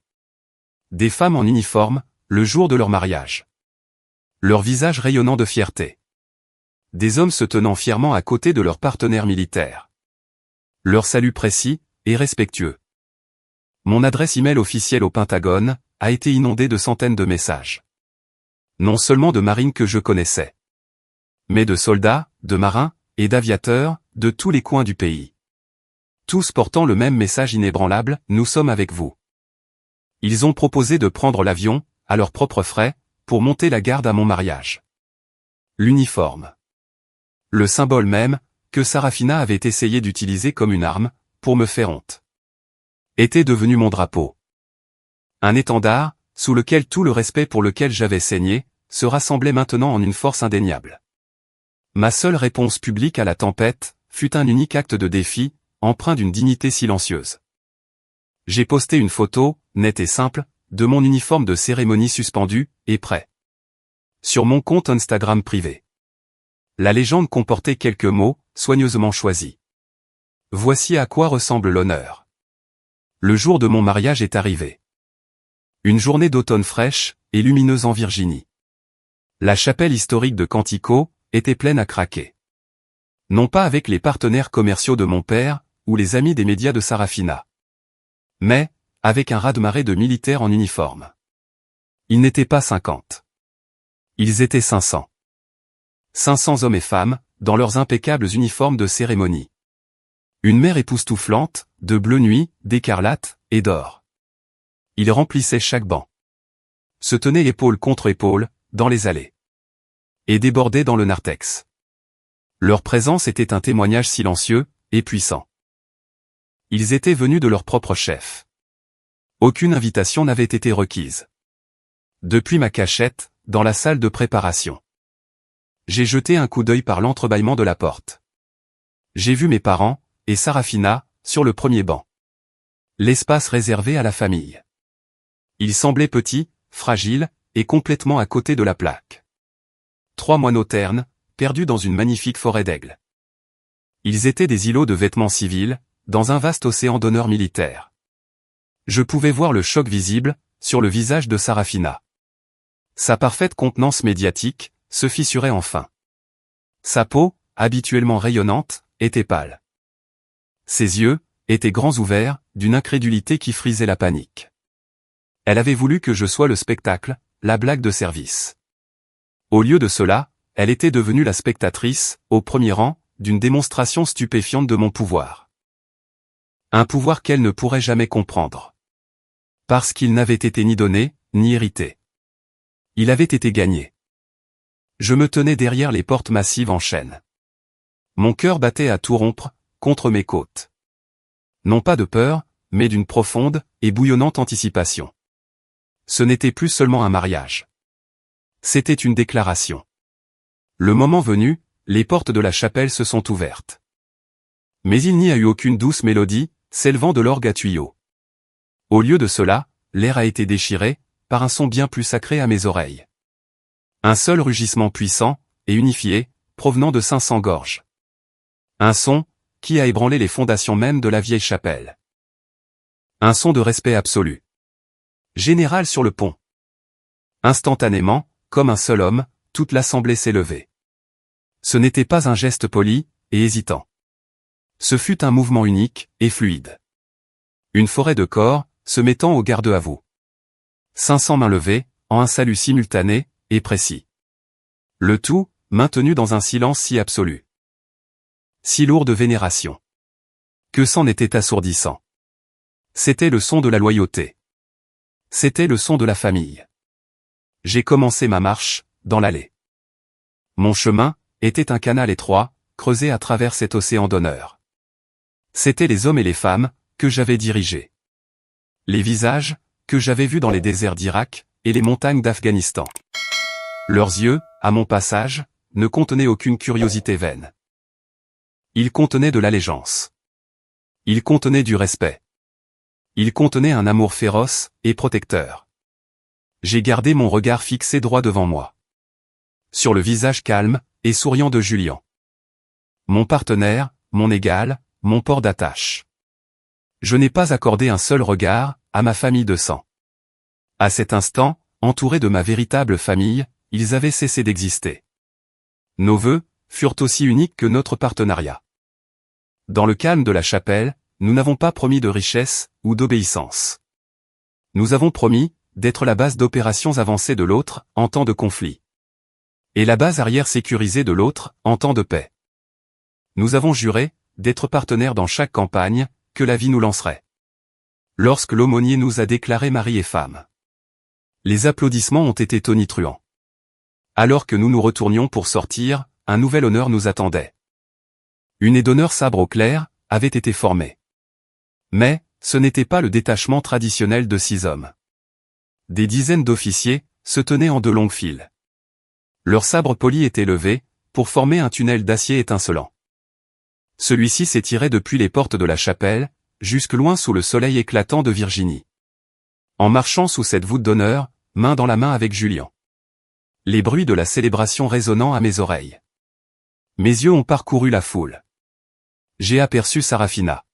Des femmes en uniforme, le jour de leur mariage. Leur visage rayonnant de fierté. Des hommes se tenant fièrement à côté de leurs partenaires militaires. Leur salut précis et respectueux. Mon adresse email officielle au Pentagone a été inondée de centaines de messages. Non seulement de marines que je connaissais, mais de soldats, de marins et d'aviateurs de tous les coins du pays. Tous portant le même message inébranlable, nous sommes avec vous. Ils ont proposé de prendre l'avion, à leurs propres frais, pour monter la garde à mon mariage. L'uniforme. Le symbole même, que Sarafina avait essayé d'utiliser comme une arme, pour me faire honte. Était devenu mon drapeau. Un étendard, sous lequel tout le respect pour lequel j'avais saigné, se rassemblait maintenant en une force indéniable. Ma seule réponse publique à la tempête, fut un unique acte de défi, empreint d'une dignité silencieuse. J'ai posté une photo, nette et simple, de mon uniforme de cérémonie suspendu, et prêt. Sur mon compte Instagram privé. La légende comportait quelques mots, soigneusement choisis. Voici à quoi ressemble l'honneur. Le jour de mon mariage est arrivé. Une journée d'automne fraîche, et lumineuse en Virginie. La chapelle historique de Quantico était pleine à craquer. Non pas avec les partenaires commerciaux de mon père, ou les amis des médias de Sarafina. Mais, avec un raz-de-marée de militaires en uniforme. Ils n'étaient pas 50. Ils étaient 500. 500 hommes et femmes, dans leurs impeccables uniformes de cérémonie. Une mer époustouflante, de bleu nuit, d'écarlate, et d'or. Ils remplissaient chaque banc. Se tenaient épaule contre épaule, dans les allées. Et débordaient dans le narthex. Leur présence était un témoignage silencieux, et puissant. Ils étaient venus de leur propre chef. Aucune invitation n'avait été requise. Depuis ma cachette, dans la salle de préparation. J'ai jeté un coup d'œil par l'entrebâillement de la porte. J'ai vu mes parents, et Sarafina, sur le premier banc. L'espace réservé à la famille. Il semblait petit, fragile, et complètement à côté de la plaque. 3 moineaux ternes, perdus dans une magnifique forêt d'aigles. Ils étaient des îlots de vêtements civils, dans un vaste océan d'honneur militaire. Je pouvais voir le choc visible, sur le visage de Sarafina. Sa parfaite contenance médiatique, se fissurait enfin. Sa peau, habituellement rayonnante, était pâle. Ses yeux, étaient grands ouverts, d'une incrédulité qui frisait la panique. Elle avait voulu que je sois le spectacle, la blague de service. Au lieu de cela, elle était devenue la spectatrice, au premier rang, d'une démonstration stupéfiante de mon pouvoir. Un pouvoir qu'elle ne pourrait jamais comprendre. Parce qu'il n'avait été ni donné, ni hérité. Il avait été gagné. Je me tenais derrière les portes massives en chêne. Mon cœur battait à tout rompre, contre mes côtes. Non pas de peur, mais d'une profonde et bouillonnante anticipation. Ce n'était plus seulement un mariage. C'était une déclaration. Le moment venu, les portes de la chapelle se sont ouvertes. Mais il n'y a eu aucune douce mélodie, s'élevant de l'orgue à tuyaux. Au lieu de cela, l'air a été déchiré, par un son bien plus sacré à mes oreilles. Un seul rugissement puissant, et unifié, provenant de 500 gorges. Un son, qui a ébranlé les fondations mêmes de la vieille chapelle. Un son de respect absolu. Général sur le pont. Instantanément, comme un seul homme, toute l'assemblée s'est levée. Ce n'était pas un geste poli, et hésitant. Ce fut un mouvement unique, et fluide. Une forêt de corps, se mettant au garde à vous. 500 mains levées, en un salut simultané, et précis. Le tout, maintenu dans un silence si absolu. Si lourd de vénération. Que c'en était assourdissant. C'était le son de la loyauté. C'était le son de la famille. J'ai commencé ma marche, dans l'allée. Mon chemin, était un canal étroit, creusé à travers cet océan d'honneur. C'étaient les hommes et les femmes, que j'avais dirigés. Les visages, que j'avais vus dans les déserts d'Irak, et les montagnes d'Afghanistan. Leurs yeux, à mon passage, ne contenaient aucune curiosité vaine. Ils contenaient de l'allégeance. Ils contenaient du respect. Ils contenaient un amour féroce, et protecteur. J'ai gardé mon regard fixé droit devant moi. Sur le visage calme, et souriant de Julian. Mon partenaire, mon égal, mon port d'attache. Je n'ai pas accordé un seul regard, à ma famille de sang. À cet instant, entouré de ma véritable famille, ils avaient cessé d'exister. Nos vœux, furent aussi uniques que notre partenariat. Dans le calme de la chapelle, nous n'avons pas promis de richesse, ou d'obéissance. Nous avons promis, d'être la base d'opérations avancée de l'autre, en temps de conflit. Et la base arrière sécurisée de l'autre, en temps de paix. Nous avons juré, d'être partenaires dans chaque campagne, que la vie nous lancerait. Lorsque l'aumônier nous a déclarés mari et femme. Les applaudissements ont été tonitruants. Alors que nous nous retournions pour sortir, un nouvel honneur nous attendait. Une aide d'honneur sabre au clair, avait été formée. Mais, ce n'était pas le détachement traditionnel de 6 hommes. Des dizaines d'officiers, se tenaient en 2 longues files. Leurs sabres polis étaient levés, pour former un tunnel d'acier étincelant. Celui-ci s'étirait depuis les portes de la chapelle, jusque loin sous le soleil éclatant de Virginie. En marchant sous cette voûte d'honneur, main dans la main avec Julian. Les bruits de la célébration résonnant à mes oreilles. Mes yeux ont parcouru la foule. J'ai aperçu Sarafina.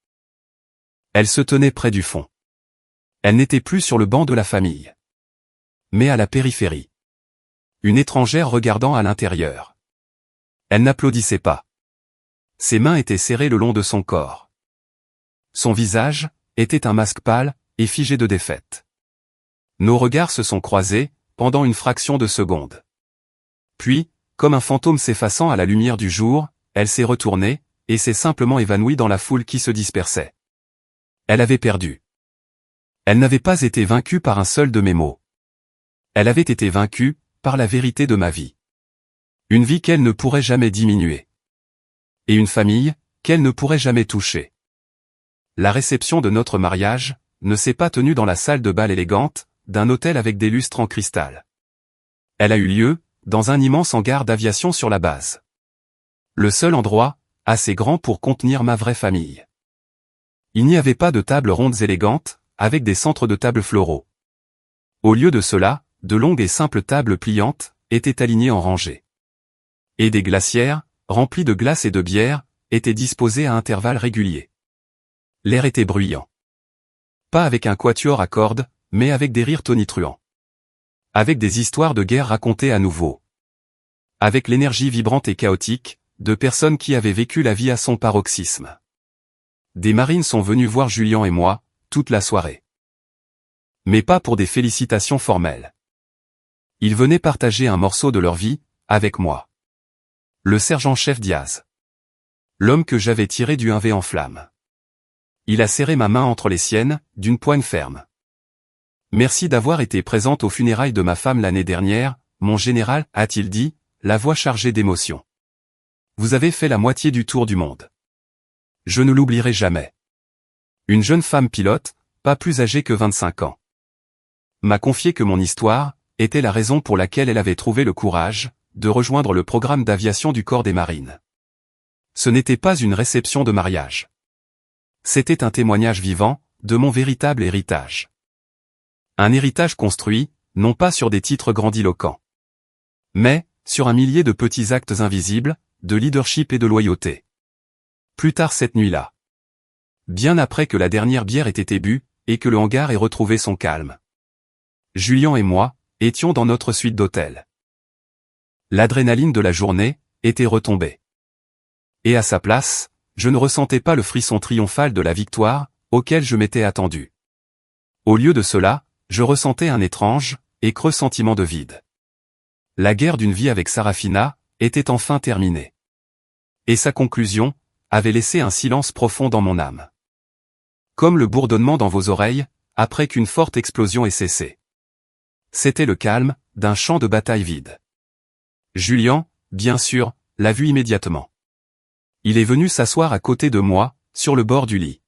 Elle se tenait près du fond. Elle n'était plus sur le banc de la famille. Mais à la périphérie. Une étrangère regardant à l'intérieur. Elle n'applaudissait pas. Ses mains étaient serrées le long de son corps. Son visage, était un masque pâle, et figé de défaite. Nos regards se sont croisés, pendant une fraction de seconde. Puis, comme un fantôme s'effaçant à la lumière du jour, elle s'est retournée, et s'est simplement évanouie dans la foule qui se dispersait. Elle avait perdu. Elle n'avait pas été vaincue par un seul de mes mots. Elle avait été vaincue, par la vérité de ma vie. Une vie qu'elle ne pourrait jamais diminuer. Et une famille, qu'elle ne pourrait jamais toucher. La réception de notre mariage, ne s'est pas tenue dans la salle de bal élégante, d'un hôtel avec des lustres en cristal. Elle a eu lieu, dans un immense hangar d'aviation sur la base. Le seul endroit, assez grand pour contenir ma vraie famille. Il n'y avait pas de tables rondes élégantes, avec des centres de tables floraux. Au lieu de cela, de longues et simples tables pliantes, étaient alignées en rangées. Et des glacières, remplies de glace et de bière, étaient disposées à intervalles réguliers. L'air était bruyant. Pas avec un quatuor à cordes, mais avec des rires tonitruants. Avec des histoires de guerre racontées à nouveau. Avec l'énergie vibrante et chaotique, de personnes qui avaient vécu la vie à son paroxysme. Des marines sont venues voir Julian et moi, toute la soirée. Mais pas pour des félicitations formelles. Ils venaient partager un morceau de leur vie, avec moi. Le sergent-chef Diaz. L'homme que j'avais tiré du 1V en flammes. Il a serré ma main entre les siennes, d'une poigne ferme. Merci d'avoir été présente aux funérailles de ma femme l'année dernière, mon général, a-t-il dit, la voix chargée d'émotion. Vous avez fait la moitié du tour du monde. Je ne l'oublierai jamais. Une jeune femme pilote, pas plus âgée que 25 ans. M'a confié que mon histoire, était la raison pour laquelle elle avait trouvé le courage, de rejoindre le programme d'aviation du corps des marines. Ce n'était pas une réception de mariage. C'était un témoignage vivant, de mon véritable héritage. Un héritage construit, non pas sur des titres grandiloquents. Mais, sur un millier de petits actes invisibles, de leadership et de loyauté. Plus tard cette nuit-là. Bien après que la dernière bière ait été bue, et que le hangar ait retrouvé son calme. Julian et moi, étions dans notre suite d'hôtel. L'adrénaline de la journée, était retombée. Et à sa place, je ne ressentais pas le frisson triomphal de la victoire, auquel je m'étais attendu. Au lieu de cela, je ressentais un étrange, et creux sentiment de vide. La guerre d'une vie avec Sarafina, était enfin terminée. Et sa conclusion, avait laissé un silence profond dans mon âme. Comme le bourdonnement dans vos oreilles, après qu'une forte explosion ait cessé. C'était le calme, d'un champ de bataille vide. Julian, bien sûr, l'a vu immédiatement. Il est venu s'asseoir à côté de moi, sur le bord du lit.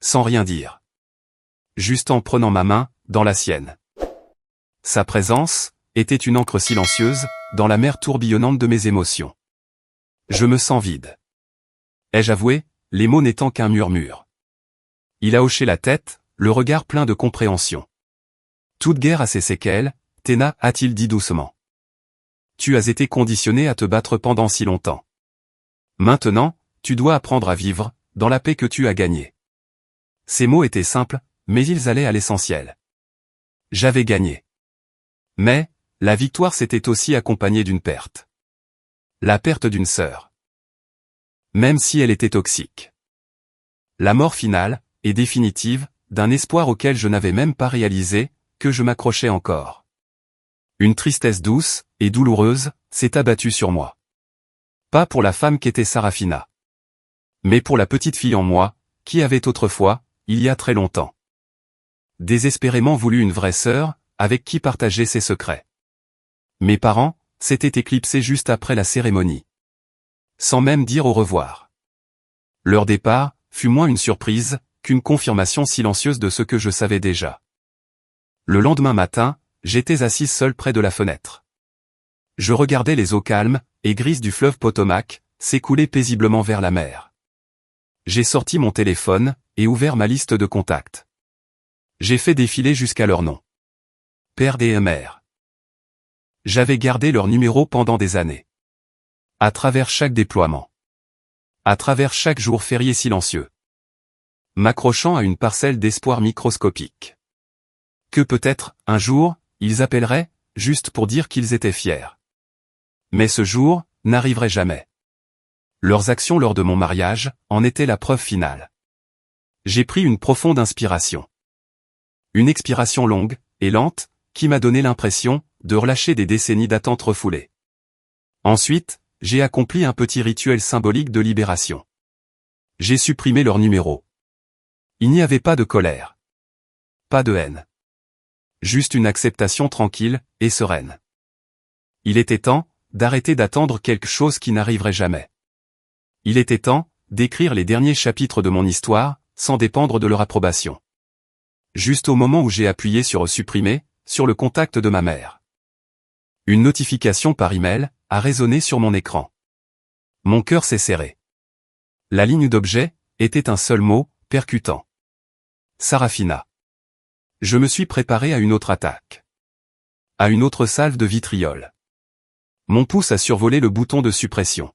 Sans rien dire. Juste en prenant ma main, dans la sienne. Sa présence était une encre silencieuse, dans la mer tourbillonnante de mes émotions. Je me sens vide. Ai-je avoué, les mots n'étant qu'un murmure. Il a hoché la tête, le regard plein de compréhension. Toute guerre a ses séquelles, Théna, a-t-il dit doucement. Tu as été conditionné à te battre pendant si longtemps. Maintenant, tu dois apprendre à vivre, dans la paix que tu as gagnée. Ces mots étaient simples, mais ils allaient à l'essentiel. J'avais gagné. Mais, la victoire s'était aussi accompagnée d'une perte. La perte d'une sœur. Même si elle était toxique. La mort finale, et définitive, d'un espoir auquel je n'avais même pas réalisé, que je m'accrochais encore. Une tristesse douce, et douloureuse, s'est abattue sur moi. Pas pour la femme qu'était Sarafina. Mais pour la petite fille en moi, qui avait autrefois, il y a très longtemps, désespérément voulu une vraie sœur, avec qui partager ses secrets. Mes parents s'étaient éclipsés juste après la cérémonie. Sans même dire au revoir. Leur départ fut moins une surprise qu'une confirmation silencieuse de ce que je savais déjà. Le lendemain matin, j'étais assise seule près de la fenêtre. Je regardais les eaux calmes et grises du fleuve Potomac s'écouler paisiblement vers la mer. J'ai sorti mon téléphone et ouvert ma liste de contacts. J'ai fait défiler jusqu'à leur nom. Père et mère. J'avais gardé leur numéro pendant des années. À travers chaque déploiement. À travers chaque jour férié silencieux. M'accrochant à une parcelle d'espoir microscopique. Que peut-être, un jour, ils appelleraient, juste pour dire qu'ils étaient fiers. Mais ce jour n'arriverait jamais. Leurs actions lors de mon mariage en étaient la preuve finale. J'ai pris une profonde inspiration. Une expiration longue et lente, qui m'a donné l'impression de relâcher des décennies d'attente refoulées. Ensuite, j'ai accompli un petit rituel symbolique de libération. J'ai supprimé leur numéro. Il n'y avait pas de colère. Pas de haine. Juste une acceptation tranquille et sereine. Il était temps d'arrêter d'attendre quelque chose qui n'arriverait jamais. Il était temps d'écrire les derniers chapitres de mon histoire, sans dépendre de leur approbation. Juste au moment où j'ai appuyé sur supprimer, sur le contact de ma mère. Une notification par email a résonné sur mon écran. Mon cœur s'est serré. La ligne d'objet était un seul mot, percutant. Sarafina. Je me suis préparé à une autre attaque. À une autre salve de vitriol. Mon pouce a survolé le bouton de suppression.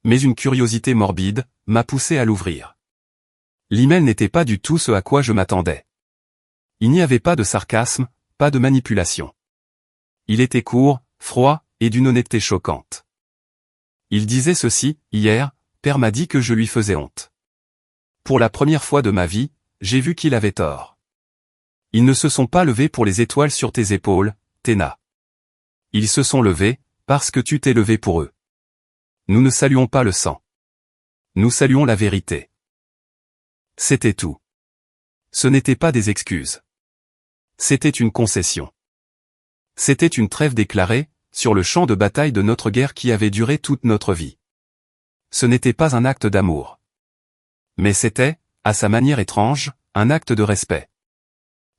Mais une curiosité morbide m'a poussé à l'ouvrir. L'email n'était pas du tout ce à quoi je m'attendais. Il n'y avait pas de sarcasme, pas de manipulation. Il était court, froid, et d'une honnêteté choquante. Il disait ceci: hier, Père m'a dit que je lui faisais honte. Pour la première fois de ma vie, j'ai vu qu'il avait tort. Ils ne se sont pas levés pour les étoiles sur tes épaules, Théna. Ils se sont levés, parce que tu t'es levé pour eux. Nous ne saluons pas le sang. Nous saluons la vérité. C'était tout. Ce n'était pas des excuses. C'était une concession. C'était une trêve déclarée, sur le champ de bataille de notre guerre qui avait duré toute notre vie. Ce n'était pas un acte d'amour. Mais c'était, à sa manière étrange, un acte de respect.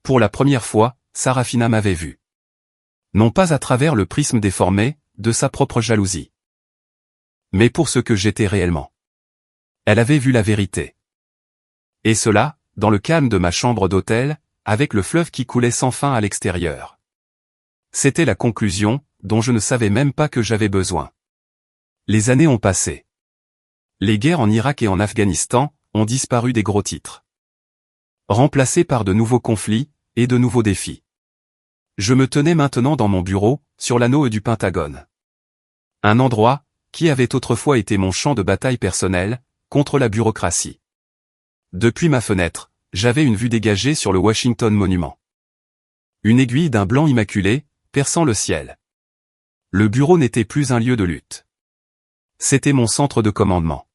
Pour la première fois, Sarafina m'avait vu. Non pas à travers le prisme déformé, de sa propre jalousie. Mais pour ce que j'étais réellement. Elle avait vu la vérité. Et cela, dans le calme de ma chambre d'hôtel, avec le fleuve qui coulait sans fin à l'extérieur. C'était la conclusion, dont je ne savais même pas que j'avais besoin. Les années ont passé. Les guerres en Irak et en Afghanistan ont disparu des gros titres. Remplacés par de nouveaux conflits, et de nouveaux défis. Je me tenais maintenant dans mon bureau, sur l'anneau du Pentagone. Un endroit, qui avait autrefois été mon champ de bataille personnel, contre la bureaucratie. Depuis ma fenêtre, j'avais une vue dégagée sur le Washington Monument. Une aiguille d'un blanc immaculé, perçant le ciel. Le bureau n'était plus un lieu de lutte. C'était mon centre de commandement.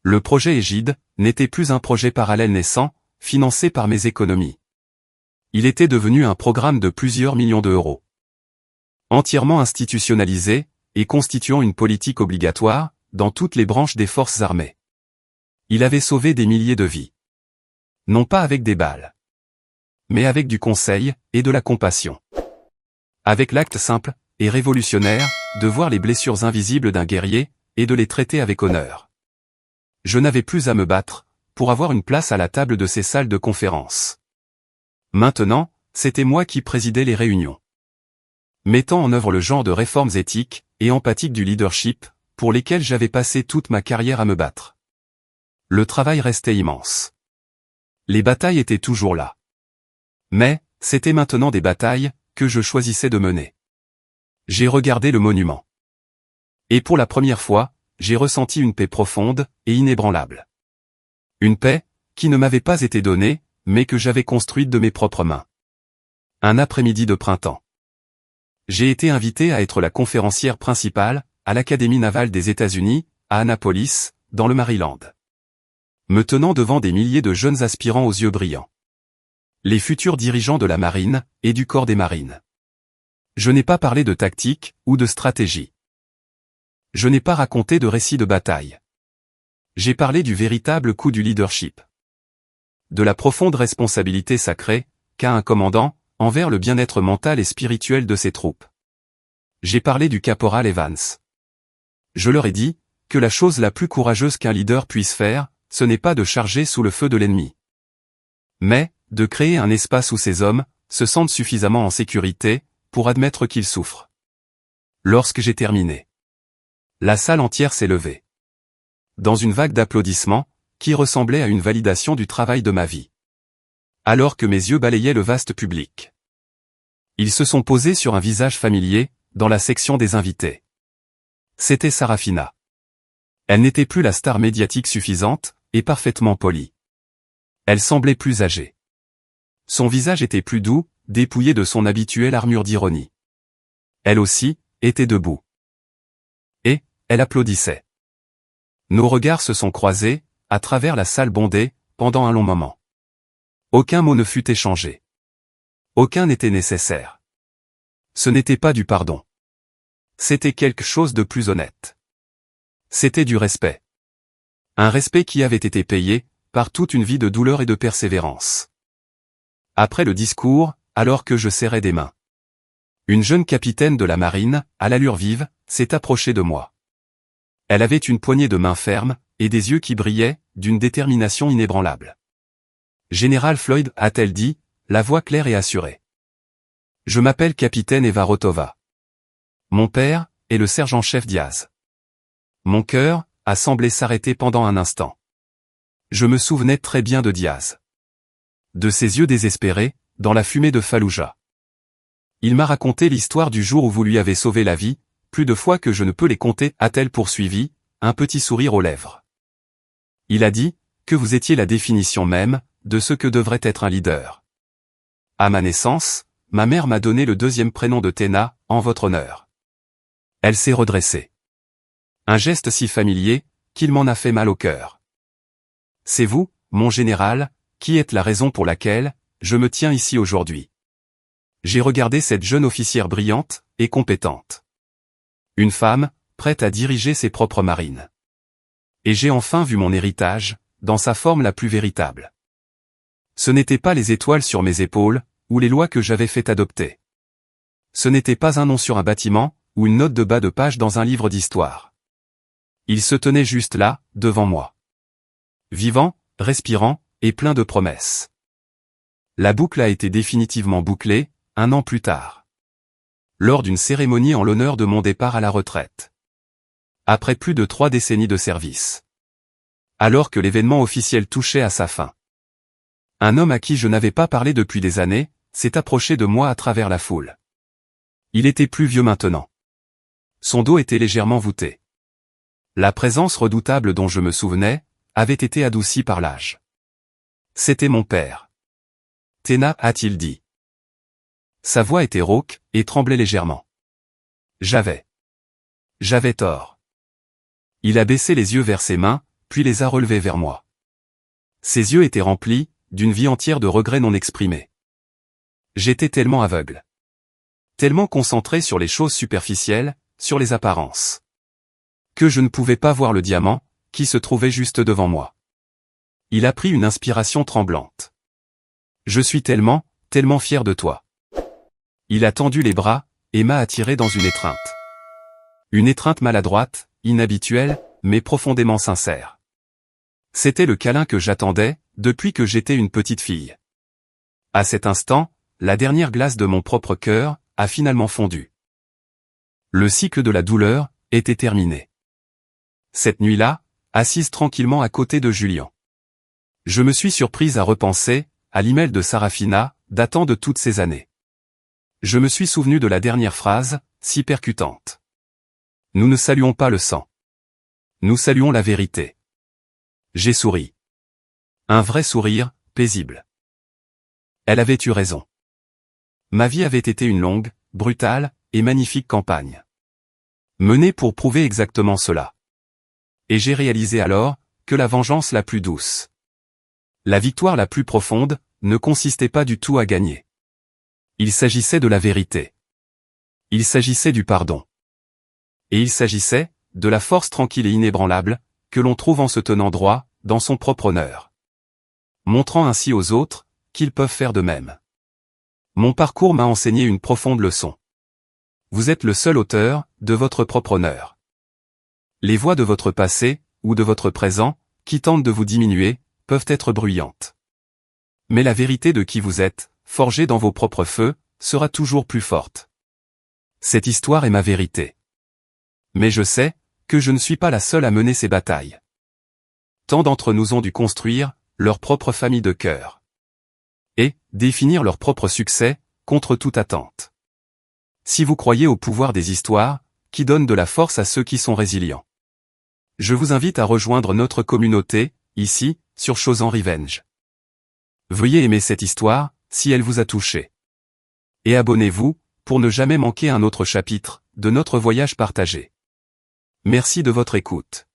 Le projet Égide n'était plus un projet parallèle naissant, financé par mes économies. Il était devenu un programme de plusieurs millions d'euros. Entièrement institutionnalisé, et constituant une politique obligatoire, dans toutes les branches des forces armées. Il avait sauvé des milliers de vies. Non pas avec des balles, mais avec du conseil et de la compassion. Avec l'acte simple et révolutionnaire de voir les blessures invisibles d'un guerrier et de les traiter avec honneur. Je n'avais plus à me battre pour avoir une place à la table de ces salles de conférence. Maintenant, c'était moi qui présidais les réunions. Mettant en œuvre le genre de réformes éthiques et empathiques du leadership, pour lesquelles j'avais passé toute ma carrière à me battre. Le travail restait immense. Les batailles étaient toujours là. Mais, c'était maintenant des batailles que je choisissais de mener. J'ai regardé le monument. Et pour la première fois, j'ai ressenti une paix profonde et inébranlable. Une paix qui ne m'avait pas été donnée, mais que j'avais construite de mes propres mains. Un après-midi de printemps. J'ai été invité à être la conférencière principale à l'Académie navale des États-Unis, à Annapolis, dans le Maryland. Me tenant devant des milliers de jeunes aspirants aux yeux brillants. Les futurs dirigeants de la marine et du corps des marines. Je n'ai pas parlé de tactique ou de stratégie. Je n'ai pas raconté de récits de bataille. J'ai parlé du véritable coup du leadership. De la profonde responsabilité sacrée qu'a un commandant envers le bien-être mental et spirituel de ses troupes. J'ai parlé du caporal Evans. Je leur ai dit que la chose la plus courageuse qu'un leader puisse faire, ce n'est pas de charger sous le feu de l'ennemi, mais de créer un espace où ces hommes se sentent suffisamment en sécurité pour admettre qu'ils souffrent. Lorsque j'ai terminé, la salle entière s'est levée. Dans une vague d'applaudissements, qui ressemblait à une validation du travail de ma vie. Alors que mes yeux balayaient le vaste public. Ils se sont posés sur un visage familier, dans la section des invités. C'était Sarafina. Elle n'était plus la star médiatique suffisante, et parfaitement polie. Elle semblait plus âgée. Son visage était plus doux, dépouillé de son habituelle armure d'ironie. Elle aussi, était debout. Et, elle applaudissait. Nos regards se sont croisés, à travers la salle bondée, pendant un long moment. Aucun mot ne fut échangé. Aucun n'était nécessaire. Ce n'était pas du pardon. C'était quelque chose de plus honnête. C'était du respect. Un respect qui avait été payé, par toute une vie de douleur et de persévérance. Après le discours, alors que je serrais des mains. Une jeune capitaine de la marine, à l'allure vive, s'est approchée de moi. Elle avait une poignée de main ferme, et des yeux qui brillaient, d'une détermination inébranlable. Général Floyd, a-t-elle dit, la voix claire et assurée. Je m'appelle capitaine Eva Rotova. Mon père est le sergent-chef Diaz. Mon cœur a semblé s'arrêter pendant un instant. Je me souvenais très bien de Diaz. De ses yeux désespérés, dans la fumée de Fallujah. Il m'a raconté l'histoire du jour où vous lui avez sauvé la vie, plus de fois que je ne peux les compter, a-t-elle poursuivi, un petit sourire aux lèvres. Il a dit que vous étiez la définition même de ce que devrait être un leader. À ma naissance, ma mère m'a donné le deuxième prénom de Tena, en votre honneur. Elle s'est redressée. Un geste si familier, qu'il m'en a fait mal au cœur. C'est vous, mon général, qui êtes la raison pour laquelle je me tiens ici aujourd'hui. J'ai regardé cette jeune officière brillante et compétente. Une femme, prête à diriger ses propres marines. Et j'ai enfin vu mon héritage, dans sa forme la plus véritable. Ce n'étaient pas les étoiles sur mes épaules, ou les lois que j'avais fait adopter. Ce n'était pas un nom sur un bâtiment, ou une note de bas de page dans un livre d'histoire. Il se tenait juste là, devant moi. Vivant, respirant, et plein de promesses. La boucle a été définitivement bouclée, un an plus tard. Lors d'une cérémonie en l'honneur de mon départ à la retraite. Après plus de 3 décennies de service. Alors que l'événement officiel touchait à sa fin. Un homme à qui je n'avais pas parlé depuis des années, s'est approché de moi à travers la foule. Il était plus vieux maintenant. Son dos était légèrement voûté. La présence redoutable dont je me souvenais, avait été adoucie par l'âge. C'était mon père. Tena, a-t-il dit. Sa voix était rauque, et tremblait légèrement. J'avais tort. Il a baissé les yeux vers ses mains, puis les a relevés vers moi. Ses yeux étaient remplis, d'une vie entière de regrets non exprimés. J'étais tellement aveugle. Tellement concentré sur les choses superficielles, sur les apparences. Que je ne pouvais pas voir le diamant, qui se trouvait juste devant moi. Il a pris une inspiration tremblante. Je suis tellement, tellement fier de toi. Il a tendu les bras, et m'a attiré dans une étreinte. Une étreinte maladroite, inhabituelle, mais profondément sincère. C'était le câlin que j'attendais, depuis que j'étais une petite fille. À cet instant, la dernière glace de mon propre cœur a finalement fondu. Le cycle de la douleur était terminé. Cette nuit-là, assise tranquillement à côté de Julien, je me suis surprise à repenser à l'email de Sarafina, datant de toutes ces années. Je me suis souvenu de la dernière phrase, si percutante. Nous ne saluons pas le sang. Nous saluons la vérité. J'ai souri. Un vrai sourire, paisible. Elle avait eu raison. Ma vie avait été une longue, brutale, et magnifique campagne. Menée pour prouver exactement cela. Et j'ai réalisé alors, que la vengeance la plus douce, la victoire la plus profonde, ne consistait pas du tout à gagner. Il s'agissait de la vérité. Il s'agissait du pardon. Et il s'agissait, de la force tranquille et inébranlable, que l'on trouve en se tenant droit, dans son propre honneur. Montrant ainsi aux autres, qu'ils peuvent faire de même. Mon parcours m'a enseigné une profonde leçon. Vous êtes le seul auteur, de votre propre honneur. Les voix de votre passé, ou de votre présent, qui tentent de vous diminuer, peuvent être bruyantes. Mais la vérité de qui vous êtes, forgée dans vos propres feux, sera toujours plus forte. Cette histoire est ma vérité. Mais je sais, que je ne suis pas la seule à mener ces batailles. Tant d'entre nous ont dû construire, leur propre famille de cœur. Et, définir leur propre succès, contre toute attente. Si vous croyez au pouvoir des histoires, qui donnent de la force à ceux qui sont résilients, je vous invite à rejoindre notre communauté, ici, sur Chosen Revenge. Veuillez aimer cette histoire, si elle vous a touché. Et abonnez-vous, pour ne jamais manquer un autre chapitre, de notre voyage partagé. Merci de votre écoute.